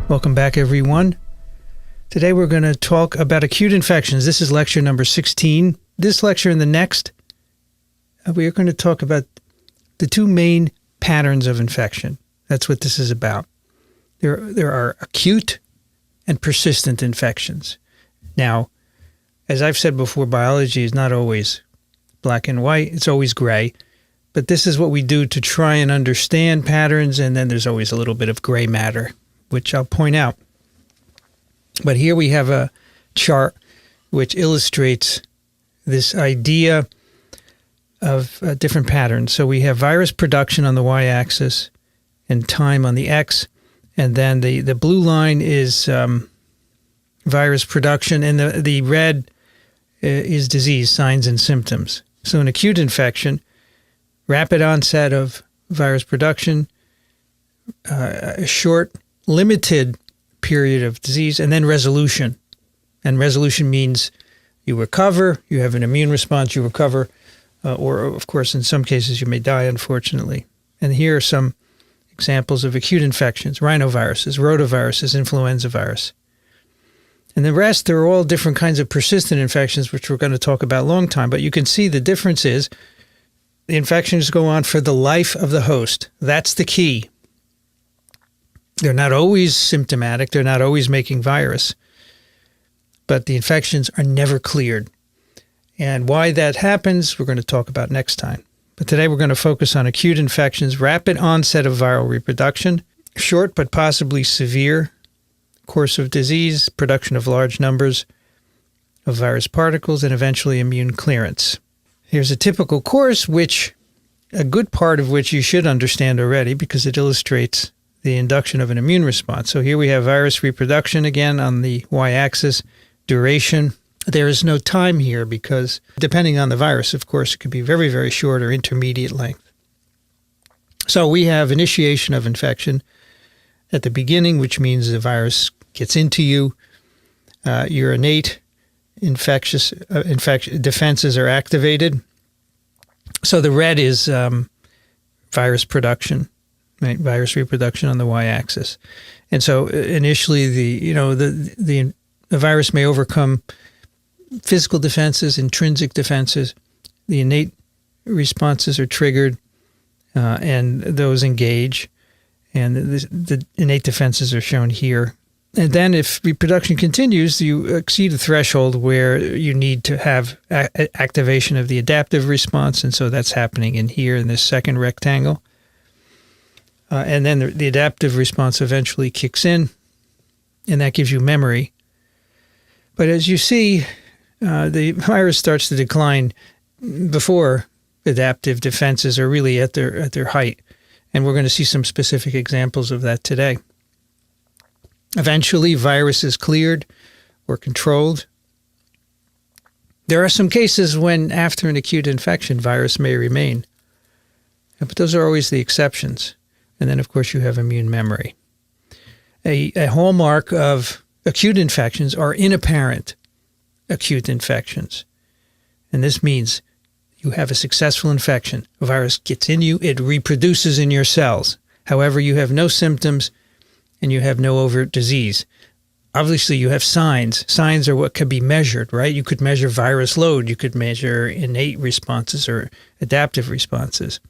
Welcome back, everyone. Today we're going to talk about acute infections. This is lecture number 16. This lecture and the next, we are going to talk about the two main patterns of infection. That's what this is about. There are acute and persistent infections. Now, as I've said before, biology is not always black and white. It's always gray. But this is what we do to try and understand patterns, and then there's always a little bit of gray matter, which I'll point out. But here we have a chart which illustrates this idea of different patterns. So we have virus production on the y-axis and time on the x, and then the blue line is virus production, and the red is disease, signs and symptoms. So an acute infection, rapid onset of virus production, a short, limited period of disease, and then resolution. And resolution means you recover, you have an immune response, you recover, or of course in some cases you may die, unfortunately. And here are some examples of acute infections: rhinoviruses, rotaviruses, influenza virus. And the rest, they're all different kinds of persistent infections, which we're going to talk about a long time. But you can see the difference is the infections go on for the life of the host. That's the key. They're not always symptomatic. They're not always making virus. But the infections are never cleared. And why that happens, we're going to talk about next time. But today we're going to focus on acute infections, rapid onset of viral reproduction, short but possibly severe course of disease, production of large numbers of virus particles, and eventually immune clearance. Here's a typical course, which a good part of which you should understand already because it illustrates the induction of an immune response. So here we have virus reproduction again on the y-axis, duration. There is no time here because depending on the virus, of course, it could be very, very short or intermediate length. So we have initiation of infection at the beginning, which means the virus gets into you. Your innate infectious defenses are activated. So the red is virus production, right? Virus reproduction on the y-axis. And so initially the virus may overcome physical defenses, intrinsic defenses. The innate responses are triggered and those engage. And the innate defenses are shown here. And then if reproduction continues, you exceed a threshold where you need to have activation of the adaptive response. And so that's happening in here in this second rectangle. And then the adaptive response eventually kicks in, and that gives you memory. But as you see, the virus starts to decline before adaptive defenses are really at their height. And we're going to see some specific examples of that today. Eventually, virus is cleared or controlled. There are some cases when after an acute infection, virus may remain. But those are always the exceptions. And then, of course, you have immune memory. A hallmark of acute infections are inapparent acute infections. And this means you have a successful infection. A virus gets in you, it reproduces in your cells. However, you have no symptoms and you have no overt disease. Obviously, you have signs. Signs are what can be measured, right? You could measure virus load. You could measure innate responses or adaptive responses.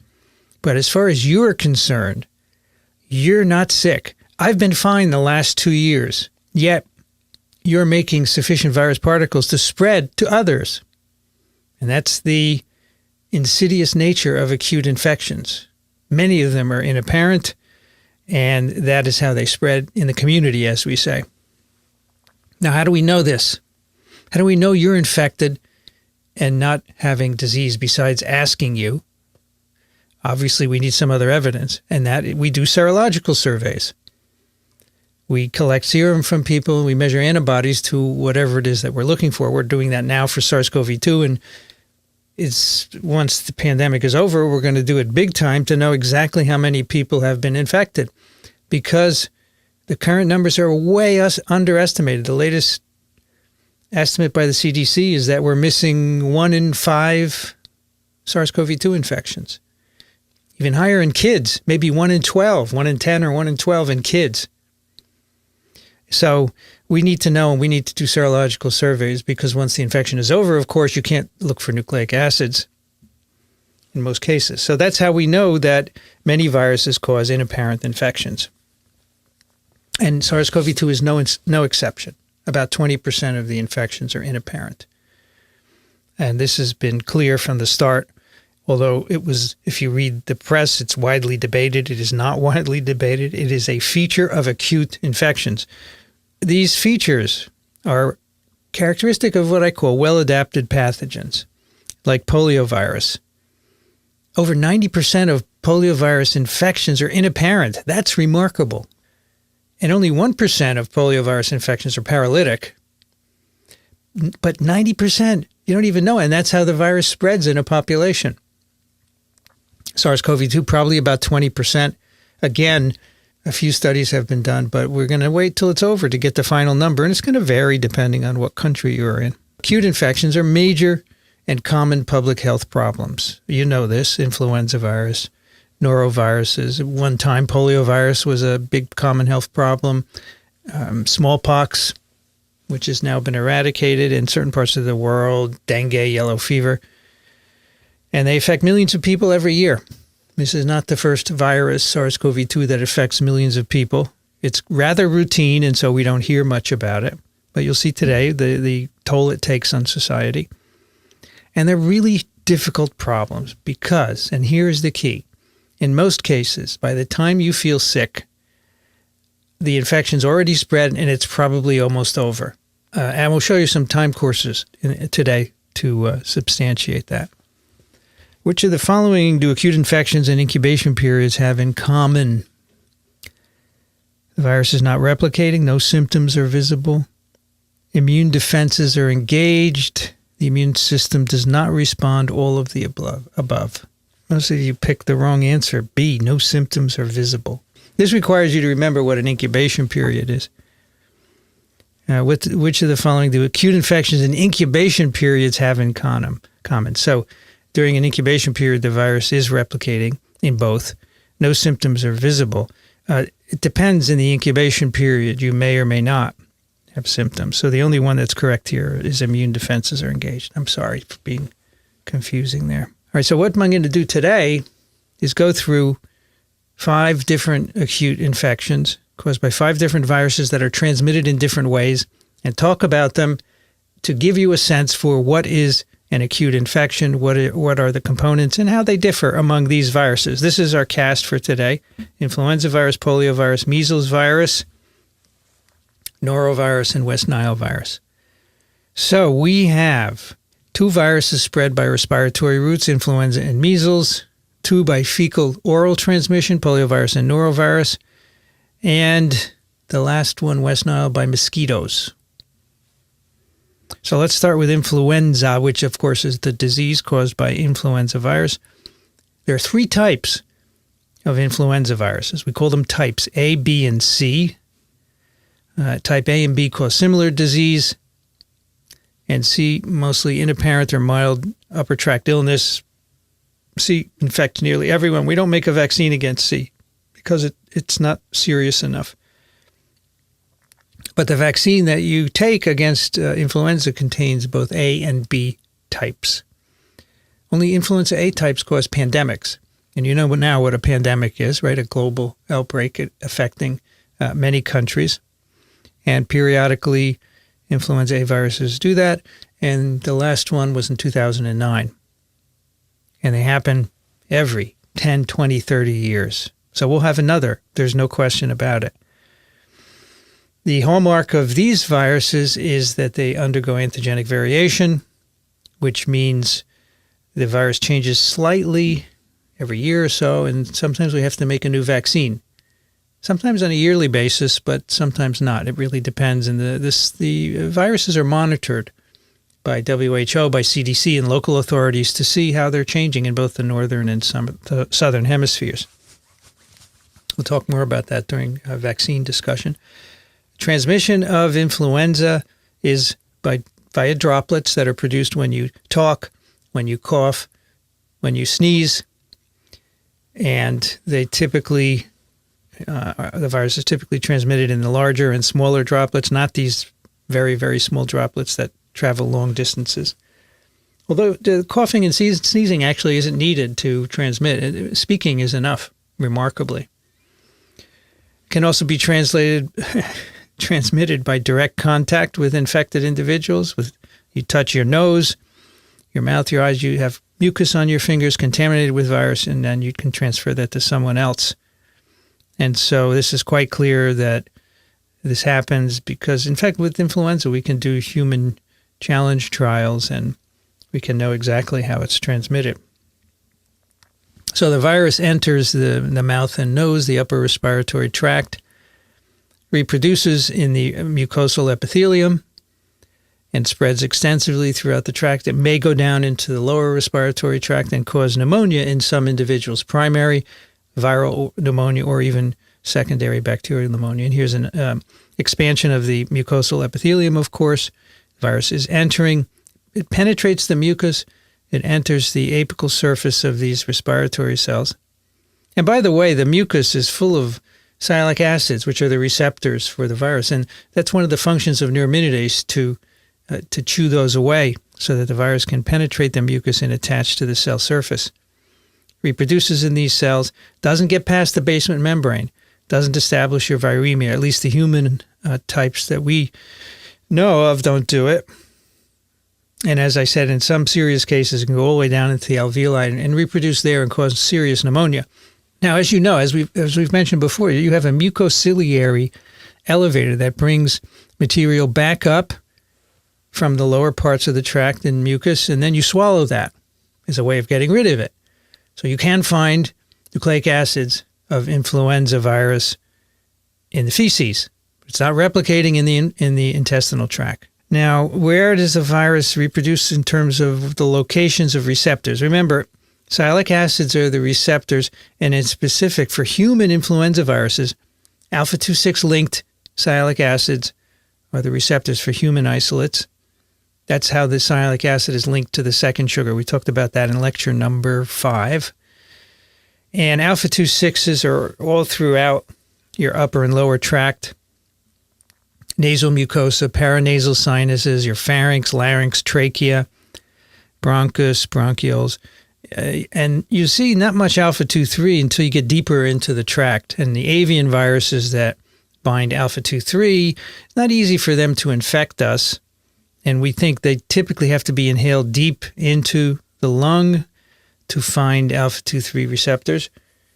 But as far as you're concerned, you're not sick. I've been fine the last 2 years, yet you're making sufficient virus particles to spread to others. And that's the insidious nature of acute infections. Many of them are inapparent, and that is how they spread in the community, as we say. Now, how do we know this? How do we know you're infected and not having disease besides asking you? Obviously, we need some other evidence, and that we do serological surveys. We collect serum from people, we measure antibodies to whatever it is that we're looking for. We're doing that now for SARS-CoV-2, and once the pandemic is over, we're going to do it big time to know exactly how many people have been infected, because the current numbers are way underestimated. The latest estimate by the CDC is that we're missing 1 in 5 SARS-CoV-2 infections. Even higher in kids, maybe 1 in 12, 1 in 10 or 1 in 12 in kids. So we need to know, and we need to do serological surveys, because once the infection is over, of course, you can't look for nucleic acids in most cases. So that's how we know that many viruses cause inapparent infections. And SARS-CoV-2 is no exception. About 20% of the infections are inapparent. And this has been clear from the start, although it was, if you read the press, it's widely debated. It is not widely debated. It is a feature of acute infections. These features are characteristic of what I call well-adapted pathogens, like poliovirus. Over 90% of poliovirus infections are inapparent. That's remarkable. And only 1% of poliovirus infections are paralytic. But 90%, you don't even know. And that's how the virus spreads in a population. SARS-CoV-2, probably about 20%. Again, a few studies have been done, but we're going to wait till it's over to get the final number. And it's going to vary depending on what country you're in. Acute infections are major and common public health problems. You know this: influenza virus, noroviruses. At one time, poliovirus was a big common health problem. Smallpox, which has now been eradicated in certain parts of the world, dengue, yellow fever. And they affect millions of people every year. This is not the first virus, SARS-CoV-2, that affects millions of people. It's rather routine, and so we don't hear much about it. But you'll see today the toll it takes on society. And they're really difficult problems because, and here's the key, in most cases, by the time you feel sick, the infection's already spread and it's probably almost over. And we'll show you some time courses today to substantiate that. Which of the following do acute infections and incubation periods have in common? The virus is not replicating. No symptoms are visible. Immune defenses are engaged. The immune system does not respond. All of the above. Most of you picked the wrong answer. B, no symptoms are visible. This requires you to remember what an incubation period is. Which of the following do acute infections and incubation periods have in common? So during an incubation period, the virus is replicating in both. No symptoms are visible. It depends in the incubation period. You may or may not have symptoms. So the only one that's correct here is immune defenses are engaged. I'm sorry for being confusing there. All right, so what I'm going to do today is go through 5 different acute infections caused by 5 different viruses that are transmitted in different ways and talk about them to give you a sense for what is an acute infection, what are the components, and how they differ among these viruses. This is our cast for today: influenza virus, poliovirus, measles virus, norovirus, and West Nile virus. So we have 2 viruses spread by respiratory routes, influenza and measles, 2 by fecal oral transmission, poliovirus and norovirus, and the last one, West Nile, by mosquitoes. So let's start with influenza, which of course is the disease caused by influenza virus. There are 3 types of influenza viruses. We call them types A, B, and C. Type A and B cause similar disease, and C mostly inapparent or mild upper tract illness. C infects nearly everyone. We don't make a vaccine against C because it's not serious enough. But the vaccine that you take against influenza contains both A and B types. Only influenza A types cause pandemics. And you know now what a pandemic is, right? A global outbreak affecting many countries. And periodically, influenza A viruses do that. And the last one was in 2009. And they happen every 10, 20, 30 years. So we'll have another. There's no question about it. The hallmark of these viruses is that they undergo antigenic variation, which means the virus changes slightly every year or so, and sometimes we have to make a new vaccine. Sometimes on a yearly basis, but sometimes not. It really depends. And the viruses are monitored by WHO, by CDC, and local authorities to see how they're changing in both the northern and the southern hemispheres. We'll talk more about that during a vaccine discussion. Transmission of influenza is via droplets that are produced when you talk, when you cough, when you sneeze, and they typically The virus is typically transmitted in the larger and smaller droplets, not these very, very small droplets that travel long distances. Although the coughing and sneezing actually isn't needed to transmit. Speaking is enough, remarkably. It can also be transmitted by direct contact with infected individuals. You touch your nose, your mouth, your eyes, you have mucus on your fingers contaminated with virus, and then you can transfer that to someone else. And so this is quite clear that this happens because, in fact, with influenza, we can do human challenge trials and we can know exactly how it's transmitted. So the virus enters the mouth and nose, the upper respiratory tract, reproduces in the mucosal epithelium, and spreads extensively throughout the tract. It may go down into the lower respiratory tract and cause pneumonia in some individuals, primary viral pneumonia or even secondary bacterial pneumonia. And here's an expansion of the mucosal epithelium, of course. The virus is entering. It penetrates the mucus. It enters the apical surface of these respiratory cells. And by the way, the mucus is full of sialic acids, which are the receptors for the virus. And that's one of the functions of neuraminidase, to chew those away so that the virus can penetrate the mucus and attach to the cell surface. Reproduces in these cells, doesn't get past the basement membrane, doesn't establish your viremia. At least the human types that we know of don't do it. And as I said, in some serious cases, it can go all the way down into the alveoli and reproduce there and cause serious pneumonia. Now, as you know, as we've mentioned before, you have a mucociliary elevator that brings material back up from the lower parts of the tract and mucus, and then you swallow that as a way of getting rid of it. So you can find nucleic acids of influenza virus in the feces. It's not replicating in the intestinal tract. Now, where does the virus reproduce in terms of the locations of receptors? Remember, sialic acids are the receptors, and it's specific for human influenza viruses. Alpha-2,6 linked sialic acids are the receptors for human isolates. That's how the sialic acid is linked to the second sugar. We talked about that in lecture number 5. And alpha-2,6s are all throughout your upper and lower tract, nasal mucosa, paranasal sinuses, your pharynx, larynx, trachea, bronchus, bronchioles. And you see not much alpha-2,3 until you get deeper into the tract. And the avian viruses that bind alpha-2,3, it's not easy for them to infect us. And we think they typically have to be inhaled deep into the lung to find alpha-2,3 receptors.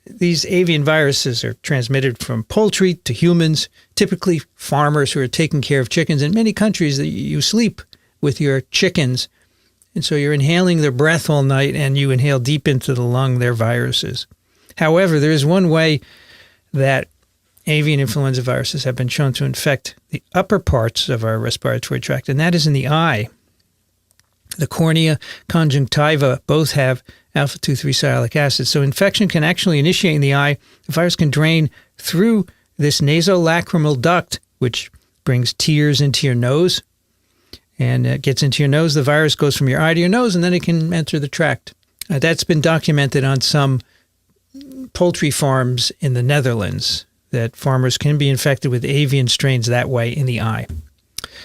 These avian viruses are transmitted from poultry to humans, typically farmers who are taking care of chickens. In many countries, you sleep with your chickens, and so you're inhaling their breath all night, and you inhale deep into the lung their viruses. However, there is one way that avian influenza viruses have been shown to infect the upper parts of our respiratory tract, and that is in the eye. The cornea, conjunctiva, both have alpha-2,3 sialic acid. So infection can actually initiate in the eye. The virus can drain through this nasolacrimal duct, which brings tears into your nose. And it gets into your nose. The virus goes from your eye to your nose, and then it can enter the tract. That's been documented on some poultry farms in the Netherlands, that farmers can be infected with avian strains that way in the eye.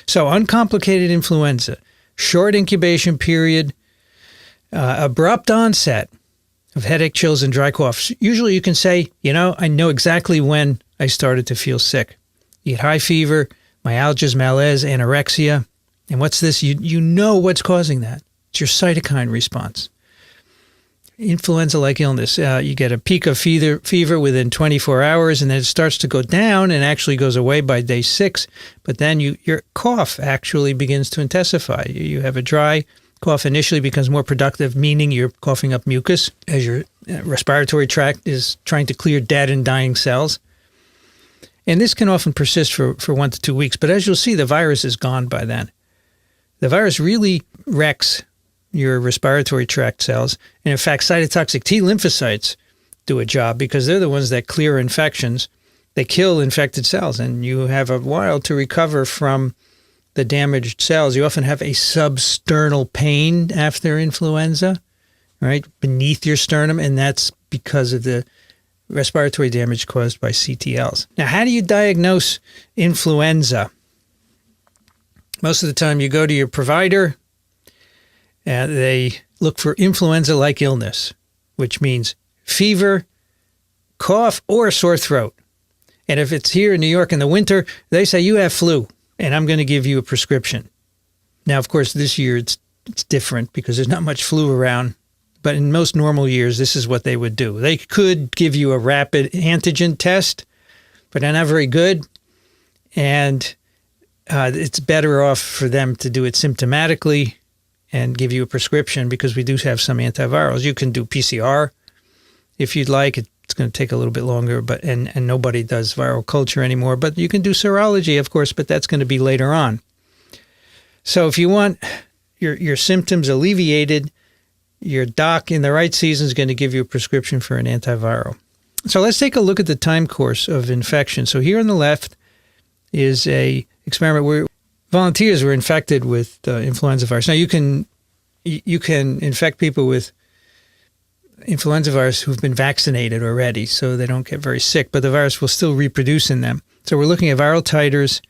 So uncomplicated influenza, short incubation period, abrupt onset of headache, chills, and dry cough. Usually you can say, I know exactly when I started to feel sick. You get high fever, myalgias, malaise, anorexia. And what's this? You know what's causing that. It's your cytokine response. Influenza-like illness. You get a peak of fever within 24 hours, and then it starts to go down and actually goes away by day 6. But then your cough actually begins to intensify. You have a dry cough initially, becomes more productive, meaning you're coughing up mucus as your respiratory tract is trying to clear dead and dying cells. And this can often persist for 1 to 2 weeks. But as you'll see, the virus is gone by then. The virus really wrecks your respiratory tract cells. And in fact, cytotoxic T lymphocytes do a job because they're the ones that clear infections. They kill infected cells, and you have a while to recover from the damaged cells. You often have a substernal pain after influenza, right, beneath your sternum, and that's because of the respiratory damage caused by CTLs. Now, how do you diagnose influenza? Most of the time you go to your provider and they look for influenza-like illness, which means fever, cough, or sore throat. And if it's here in New York in the winter, they say you have flu, and I'm going to give you a prescription. Now, of course, this year it's different because there's not much flu around. But in most normal years, this is what they would do. They could give you a rapid antigen test, but they're not very good. And it's better off for them to do it symptomatically and give you a prescription, because we do have some antivirals. You can do PCR if you'd like. It's going to take a little bit longer, but and nobody does viral culture anymore. But you can do serology, of course, but that's going to be later on. So if you want your symptoms alleviated, your doc in the right season is going to give you a prescription for an antiviral. So let's take a look at the time course of infection. So here on the left is a experiment where volunteers were infected with influenza virus. Now you can infect people with influenza virus who've been vaccinated already, so they don't get very sick, but the virus will still reproduce in them. So we're looking at viral titers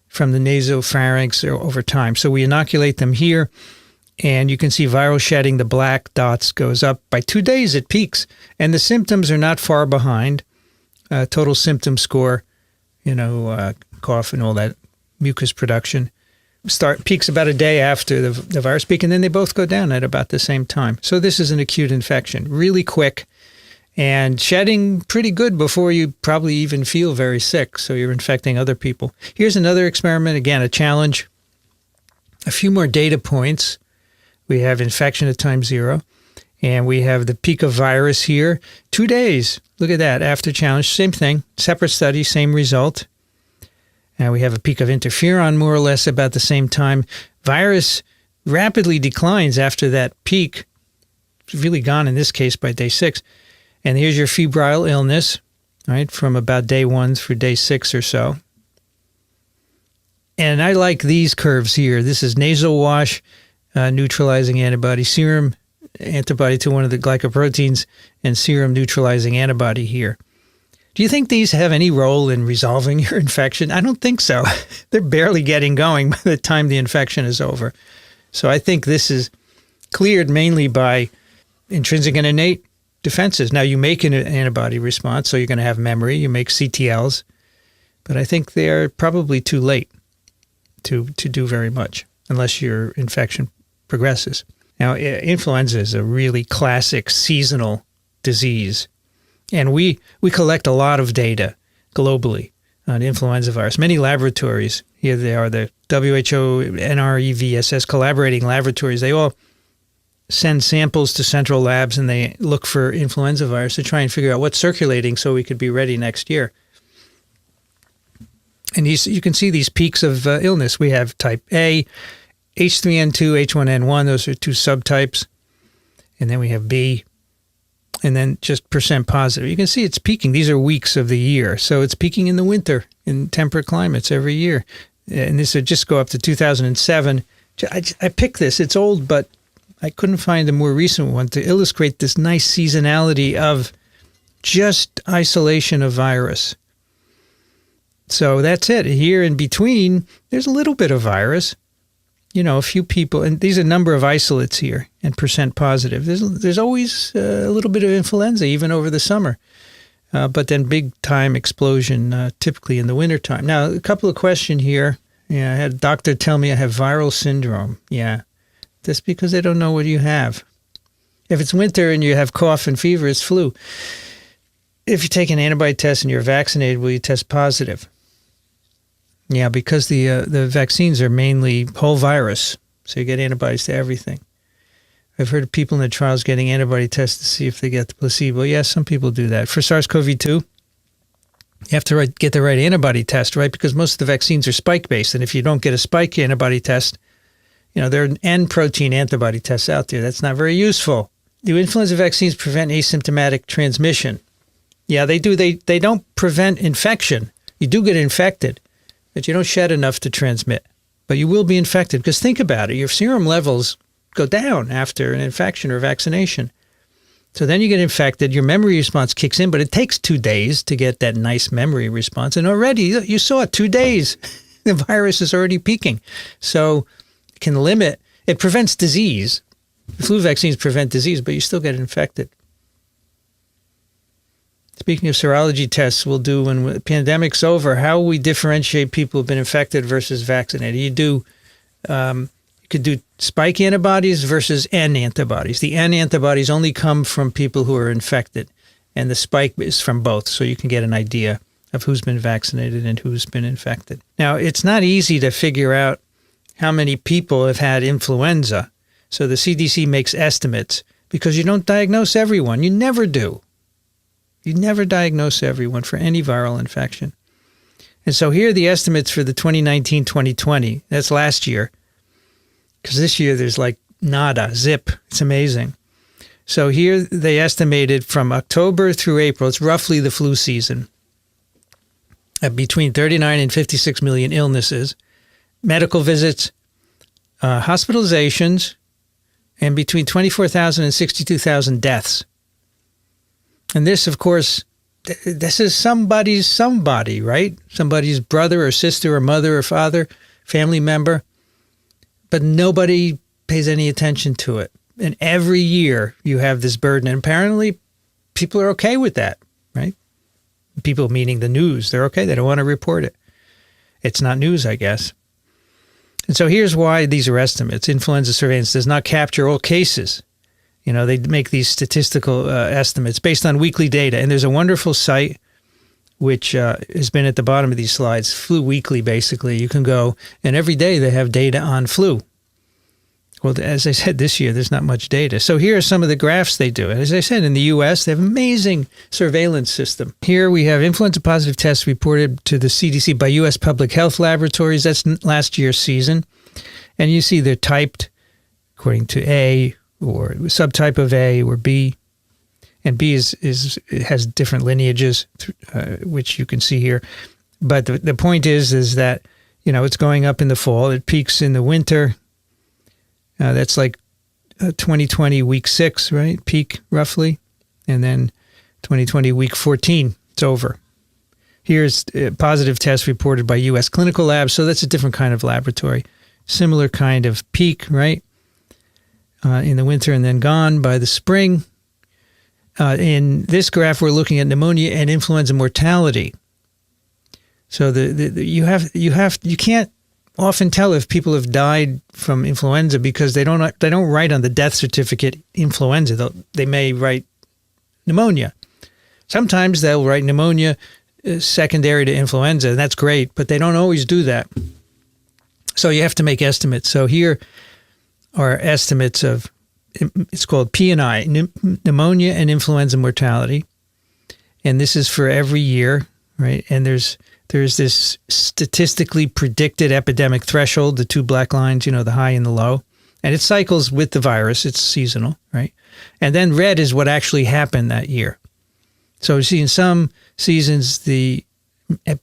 from the nasopharynx over time. So we inoculate them here. And you can see viral shedding, the black dots goes up. By 2 days, it peaks. And the symptoms are not far behind. Total symptom score, cough and all that, mucus production, peaks about a day after the virus peak, and then they both go down at about the same time. So this is an acute infection, really quick, and shedding pretty good before you probably even feel very sick. So you're infecting other people. Here's another experiment, again, a challenge. A few more data points. We have infection at time 0, and we have the peak of virus here. 2 days, look at that, after challenge, same thing, separate study, same result. And we have a peak of interferon more or less about the same time. Virus rapidly declines after that peak. It's really gone in this case by day 6. And here's your febrile illness, right, from about day 1 through day 6 or so. And I like these curves here. This is nasal wash, neutralizing antibody, serum antibody to one of the glycoproteins, and serum neutralizing antibody here. Do you think these have any role in resolving your infection? I don't think so. They're barely getting going by the time the infection is over. So I think this is cleared mainly by intrinsic and innate defenses. Now, you make an antibody response, so you're going to have memory. You make CTLs. But I think they're probably too late to do very much unless your infection progresses. Now, influenza is a really classic seasonal disease, and we collect a lot of data globally on influenza virus. Many laboratories, here they are, the WHO, NREVSS collaborating laboratories, they all send samples to central labs, and they look for influenza virus to try and figure out what's circulating so we could be ready next year. And you can see these peaks of illness. We have type A, H3N2, H1N1, those are 2 subtypes. And then we have B, and then just percent positive. You can see it's peaking. These are weeks of the year. So it's peaking in the winter in temperate climates every year. And this would just go up to 2007. I picked this. It's old, but I couldn't find a more recent one to illustrate this nice seasonality of just isolation of virus. So that's it. Here in between, there's a little bit of virus. A few people, and these are number of isolates here and percent positive. There's always a little bit of influenza, even over the summer. But then big time explosion, typically in the wintertime. Now, a couple of questions here. Yeah, I had a doctor tell me I have viral syndrome. Yeah, that's because they don't know what you have. If it's winter and you have cough and fever, it's flu. If you take an antibody test and you're vaccinated, will you test positive? Yeah, because the vaccines are mainly whole virus, so you get antibodies to everything. I've heard of people in the trials getting antibody tests to see if they get the placebo. Yes, some people do that. For SARS-CoV-2, you have to get the right antibody test, right? Because most of the vaccines are spike-based, and if you don't get a spike antibody test, there are N protein antibody tests out there. That's not very useful. Do influenza vaccines prevent asymptomatic transmission? Yeah, they do. They don't prevent infection. You do get infected, but you don't shed enough to transmit. But you will be infected, because think about it. Your serum levels go down after an infection or vaccination. So then you get infected, your memory response kicks in, but it takes 2 days to get that nice memory response. And already, you saw it, 2 days, the virus is already peaking. So it can limit, it prevents disease. The flu vaccines prevent disease, but you still get infected. Speaking of serology tests, we'll do when the pandemic's over, how we differentiate people who've been infected versus vaccinated. You could do spike antibodies versus N antibodies. The N antibodies only come from people who are infected, and the spike is from both, so you can get an idea of who's been vaccinated and who's been infected. Now, it's not easy to figure out how many people have had influenza, so the CDC makes estimates because you don't diagnose everyone. You never do. You never diagnose everyone for any viral infection. And so here are the estimates for the 2019-2020. That's last year. Because this year there's like nada, zip. It's amazing. So here they estimated from October through April, it's roughly the flu season, between 39 and 56 million illnesses, medical visits, hospitalizations, and between 24,000 and 62,000 deaths. And this, of course, this is somebody's somebody, right? Somebody's brother or sister or mother or father, family member. But nobody pays any attention to it. And every year you have this burden. And apparently people are okay with that, right? People meaning the news. They're okay. They don't want to report it. It's not news, I guess. And so here's why these are estimates. Influenza surveillance does not capture all cases. You know, they make these statistical estimates based on weekly data. And there's a wonderful site which has been at the bottom of these slides, Flu Weekly, basically. You can go, and every day they have data on flu. Well, as I said, this year, there's not much data. So here are some of the graphs they do. And as I said, in the U.S., they have an amazing surveillance system. Here we have influenza-positive tests reported to the CDC by U.S. public health laboratories. That's last year's season. And you see they're typed according to A, or subtype of A or B. And B it has different lineages, which you can see here. But the point is that, you know, it's going up in the fall. It peaks in the winter. That's like 2020 week 6, right? Peak roughly. And then 2020 week 14, it's over. Here's a positive test reported by U.S. clinical labs. So that's a different kind of laboratory. Similar kind of peak, right? In the winter and then gone by the spring. In this graph, we're looking at pneumonia and influenza mortality. So you can't often tell if people have died from influenza because they don't write on the death certificate influenza. They may write pneumonia. Sometimes they'll write pneumonia secondary to influenza, and that's great, but they don't always do that. So you have to make estimates. So here are estimates of, it's called P&I, pneumonia and influenza mortality. And this is for every year, right? And there's this statistically predicted epidemic threshold, the two black lines, you know, the high and the low. And it cycles with the virus. It's seasonal, right? And then red is what actually happened that year. So you see in some seasons, the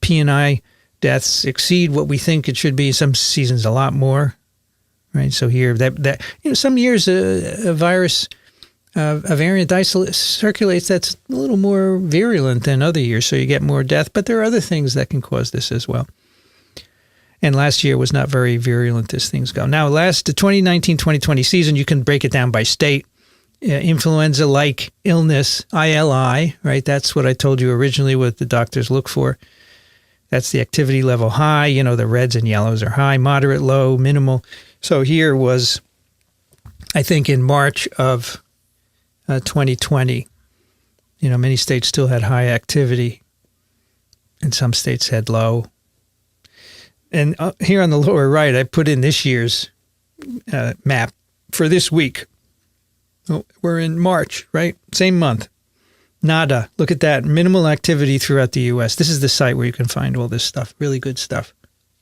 P&I deaths exceed what we think it should be. Some seasons a lot more. Right, so here that you know, some years a virus, a variant circulates that's a little more virulent than other years, so you get more death. But there are other things that can cause this as well. And last year was not very virulent as things go. Now, the 2019-2020 season, you can break it down by state. Influenza-like illness, ILI, right? That's what I told you originally what the doctors look for. That's the activity level high. You know, the reds and yellows are high, moderate, low, minimal. So here was, I think, in March of 2020, you know, many states still had high activity and some states had low. And here on the lower right, I put in this year's map for this week. Oh, we're in March, right? Same month. Nada. Look at that. Minimal activity throughout the U.S. This is the site where you can find all this stuff. Really good stuff.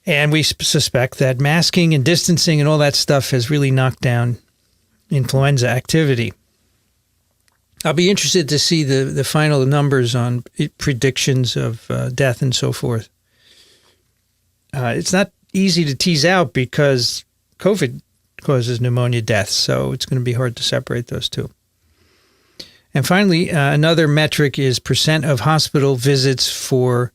And we suspect that masking and distancing and all that stuff has really knocked down influenza activity. I'll be interested to see the final numbers on predictions of death and so forth. It's not easy to tease out because COVID causes pneumonia deaths, so it's going to be hard to separate those two. And finally, another metric is percent of hospital visits for,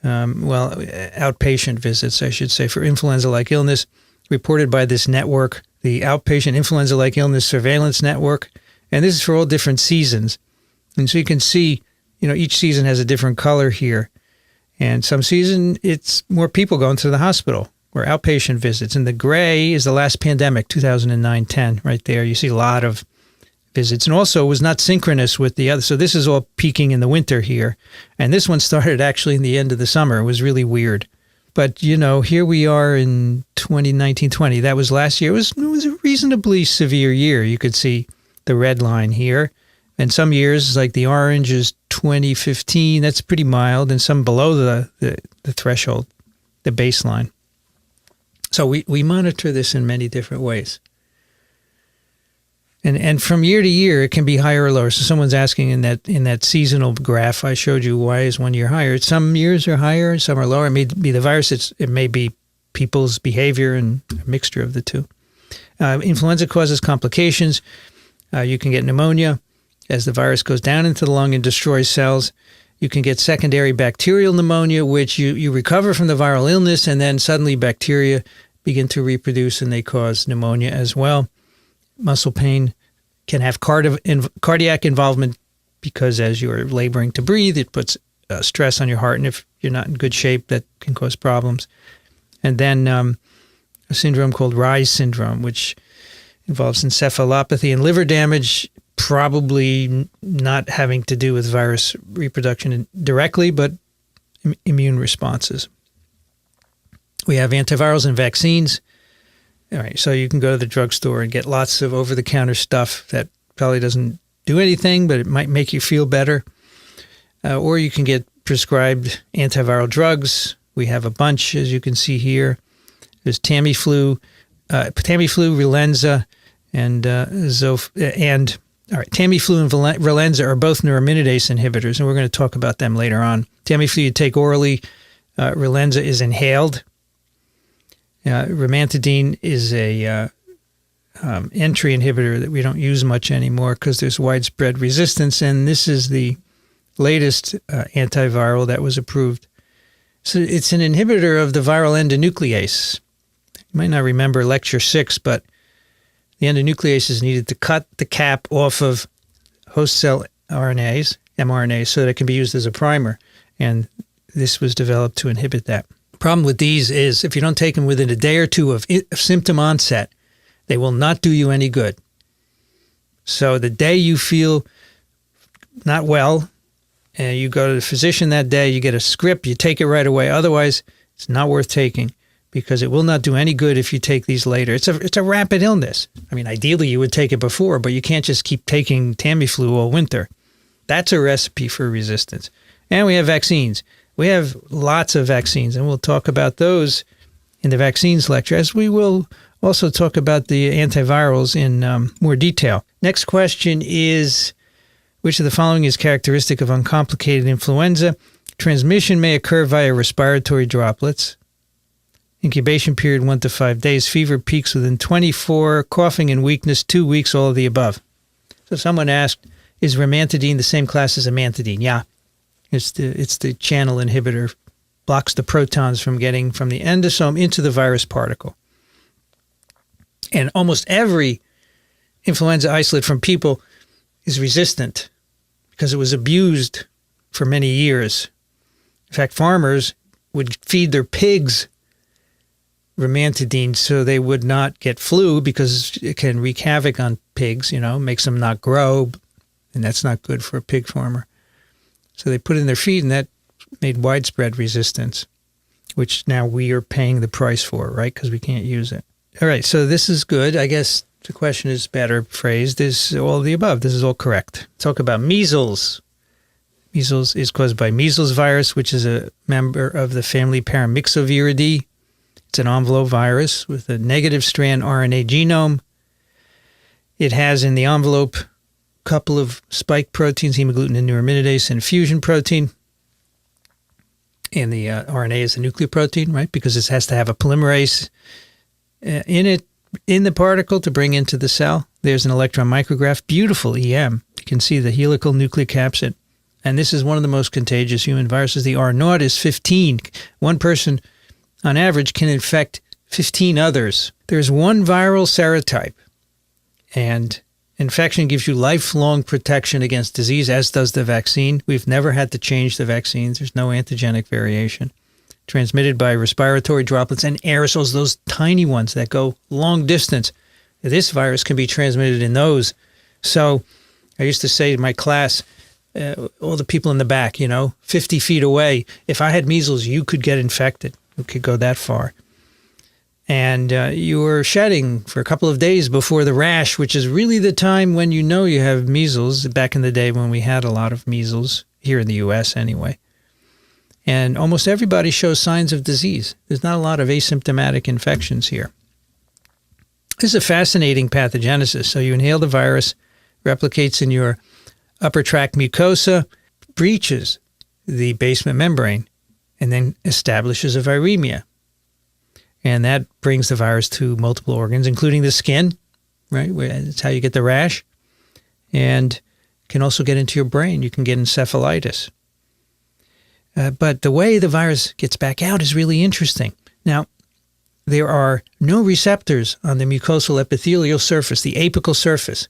outpatient visits, I should say, for influenza-like illness, reported by this network, the Outpatient Influenza-like Illness Surveillance Network. And this is for all different seasons. And so you can see, each season has a different color here. And some season, it's more people going to the hospital or outpatient visits. And the gray is the last pandemic, 2009-10, right there. You see a lot of visits. And also, it was not synchronous with the other. So this is all peaking in the winter here. And this one started actually in the end of the summer. It was really weird. But, here we are in 2019-20. That was last year. It was a reasonably severe year. You could see the red line here. And some years, like the orange is 2015, that's pretty mild, and some below the threshold, the baseline. So we monitor this in many different ways. And from year to year, it can be higher or lower. So someone's asking in that seasonal graph I showed you, why is 1 year higher? Some years are higher, some are lower. It may be the virus, it may be people's behavior and a mixture of the two. Influenza causes complications. You can get pneumonia as the virus goes down into the lung and destroys cells. You can get secondary bacterial pneumonia, which you recover from the viral illness, and then suddenly bacteria begin to reproduce and they cause pneumonia as well. Muscle pain can have cardiac involvement because as you're laboring to breathe, it puts stress on your heart. And if you're not in good shape, that can cause problems. And then a syndrome called Reye's syndrome, which involves encephalopathy and liver damage, probably not having to do with virus reproduction directly, but immune responses. We have antivirals and vaccines. All right, so you can go to the drugstore and get lots of over-the-counter stuff that probably doesn't do anything, but it might make you feel better. Or you can get prescribed antiviral drugs. We have a bunch, as you can see here. There's Tamiflu, Relenza, and Tamiflu and Relenza are both neuraminidase inhibitors, and we're going to talk about them later on. Tamiflu you take orally. Relenza is inhaled. Rimantadine is a entry inhibitor that we don't use much anymore because there's widespread resistance, and this is the latest antiviral that was approved. So it's an inhibitor of the viral endonuclease. You might not remember lecture 6, but the endonuclease is needed to cut the cap off of host cell RNAs, mRNAs, so that it can be used as a primer. And this was developed to inhibit that. Problem with these is if you don't take them within a day or two of symptom onset, they will not do you any good. So the day you feel not well and you go to the physician that day, you get a script, you take it right away. Otherwise, it's not worth taking because it will not do any good if you take these later. It's a rapid illness. I mean, ideally you would take it before, but you can't just keep taking Tamiflu all winter. That's a recipe for resistance. And we have vaccines. We have lots of vaccines, and we'll talk about those in the vaccines lecture, as we will also talk about the antivirals in more detail. Next question is, which of the following is characteristic of uncomplicated influenza? Transmission may occur via respiratory droplets. Incubation period 1 to 5 days. Fever peaks within 24. Coughing and weakness 2 weeks, all of the above. So someone asked, is rimantadine the same class as amantadine? Yeah. It's the channel inhibitor, blocks the protons from getting from the endosome into the virus particle. And almost every influenza isolate from people is resistant because it was abused for many years. In fact, farmers would feed their pigs rimantadine so they would not get flu because it can wreak havoc on pigs, makes them not grow, and that's not good for a pig farmer. So they put in their feed, and that made widespread resistance, which now we are paying the price for, right? Because we can't use it. All right, so this is good. I guess the question is better phrased. Is all of the above. This is all correct. Talk about measles. Measles is caused by measles virus, which is a member of the family Paramyxoviridae. It's an envelope virus with a negative strand RNA genome. It has in the envelope couple of spike proteins, hemagglutinin and neuraminidase, and fusion protein. And the RNA is a nucleoprotein, right? Because it has to have a polymerase in the particle to bring into the cell. There's an electron micrograph, beautiful EM. You can see the helical nucleocapsid. And this is one of the most contagious human viruses. The R0 is 15. One person, on average, can infect 15 others. There's one viral serotype, and infection gives you lifelong protection against disease, as does the vaccine. We've never had to change the vaccines. There's no antigenic variation. Transmitted by respiratory droplets and aerosols, those tiny ones that go long distance. This virus can be transmitted in those. So I used to say to my class, all the people in the back, 50 feet away, if I had measles, you could get infected. It could go that far. And you were shedding for a couple of days before the rash, which is really the time when you know you have measles, back in the day when we had a lot of measles, here in the U.S. anyway. And almost everybody shows signs of disease. There's not a lot of asymptomatic infections here. This is a fascinating pathogenesis. So you inhale the virus, replicates in your upper tract mucosa, breaches the basement membrane, and then establishes a viremia. And that brings the virus to multiple organs, including the skin, right? That's how you get the rash. And can also get into your brain. You can get encephalitis. But the way the virus gets back out is really interesting. Now, there are no receptors on the mucosal epithelial surface, the apical surface.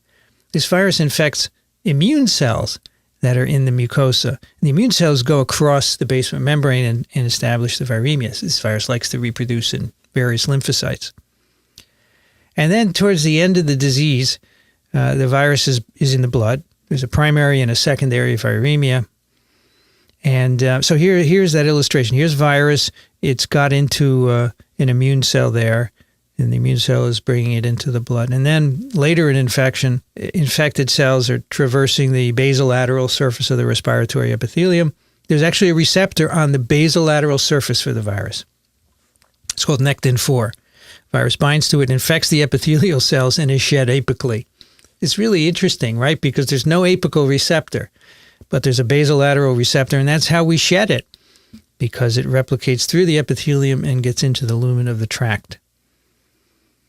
This virus infects immune cells that are in the mucosa. And the immune cells go across the basement membrane and establish the viremia. This virus likes to reproduce in various lymphocytes. And then towards the end of the disease, the virus is in the blood. There's a primary and a secondary viremia. And so here's that illustration. Here's virus. It's got into an immune cell there, and the immune cell is bringing it into the blood. And then later in infection, infected cells are traversing the basolateral surface of the respiratory epithelium. There's actually a receptor on the basolateral surface for the virus. It's called Nectin-4. Virus binds to it, infects the epithelial cells, and is shed apically. It's really interesting, right? Because there's no apical receptor, but there's a basolateral receptor, and that's how we shed it, because it replicates through the epithelium and gets into the lumen of the tract.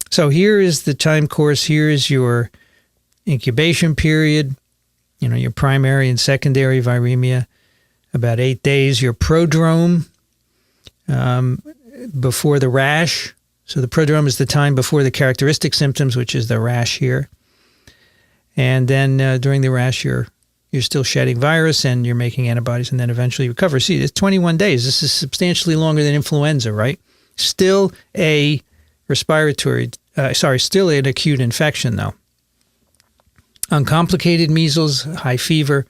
So here is the time course. Here is your incubation period, your primary and secondary viremia, about 8 days. Your prodrome before the rash. So the prodrome is the time before the characteristic symptoms, which is the rash here. And then during the rash, you're still shedding virus and you're making antibodies and then eventually recover. See, it's 21 days. This is substantially longer than influenza, right? Still a still an acute infection, though. Uncomplicated measles, high fever,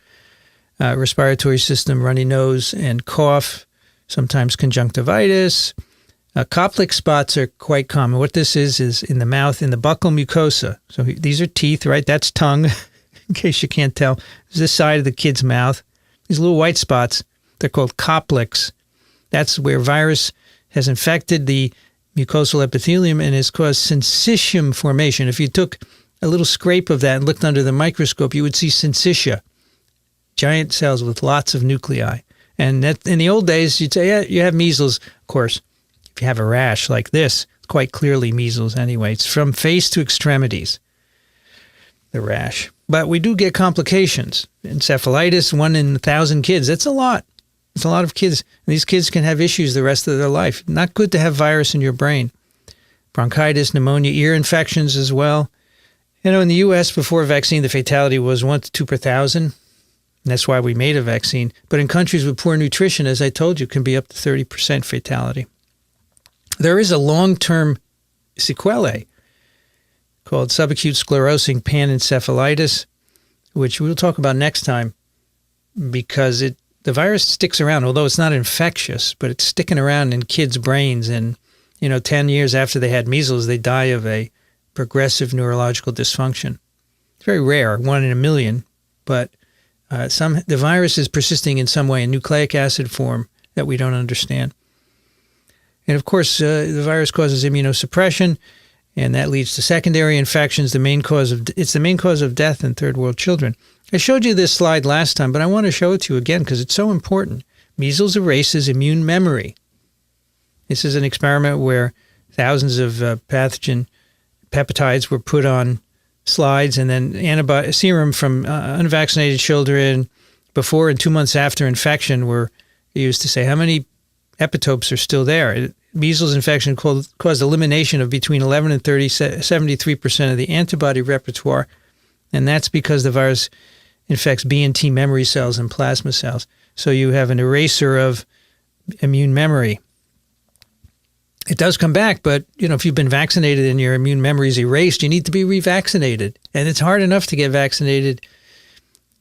respiratory system, runny nose and cough, sometimes conjunctivitis. Koplik spots are quite common. What this is in the mouth, in the buccal mucosa. So these are teeth, right? That's tongue, in case you can't tell. This is the side of the kid's mouth. These little white spots, they're called Kopliks. That's where virus has infected the mucosal epithelium and has caused syncytium formation. If you took a little scrape of that and looked under the microscope, you would see syncytia, giant cells with lots of nuclei. And that, in the old days, you'd say, yeah, you have measles. Of course, if you have a rash like this, it's quite clearly measles anyway. It's from face to extremities, the rash. But we do get complications. Encephalitis, 1 in 1,000 kids. That's a lot. It's a lot of kids. And these kids can have issues the rest of their life. Not good to have virus in your brain. Bronchitis, pneumonia, ear infections as well. In the U.S., before vaccine, the fatality was 1 to 2 per 1,000. And that's why we made a vaccine. But in countries with poor nutrition, as I told you, can be up to 30% fatality. There is a long-term sequelae called subacute sclerosing panencephalitis, which we'll talk about next time, because the virus sticks around, although it's not infectious, but it's sticking around in kids' brains. And, 10 years after they had measles, they die of a progressive neurological dysfunction. It's very rare, 1 in a million, but the virus is persisting in some way in nucleic acid form that we don't understand. And of course, the virus causes immunosuppression, and that leads to secondary infections. It's the main cause of death in third world children. I showed you this slide last time, but I want to show it to you again because it's so important. Measles erases immune memory. This is an experiment where thousands of pathogen peptides were put on slides, and then antibody serum from unvaccinated children before and 2 months after infection were used to say how many epitopes are still there. Measles infection caused elimination of between 11 and 73% of the antibody repertoire, and that's because the virus infects B and T memory cells and plasma cells. So you have an eraser of immune memory. It does come back, but if you've been vaccinated and your immune memory is erased, you need to be revaccinated. And it's hard enough to get vaccinated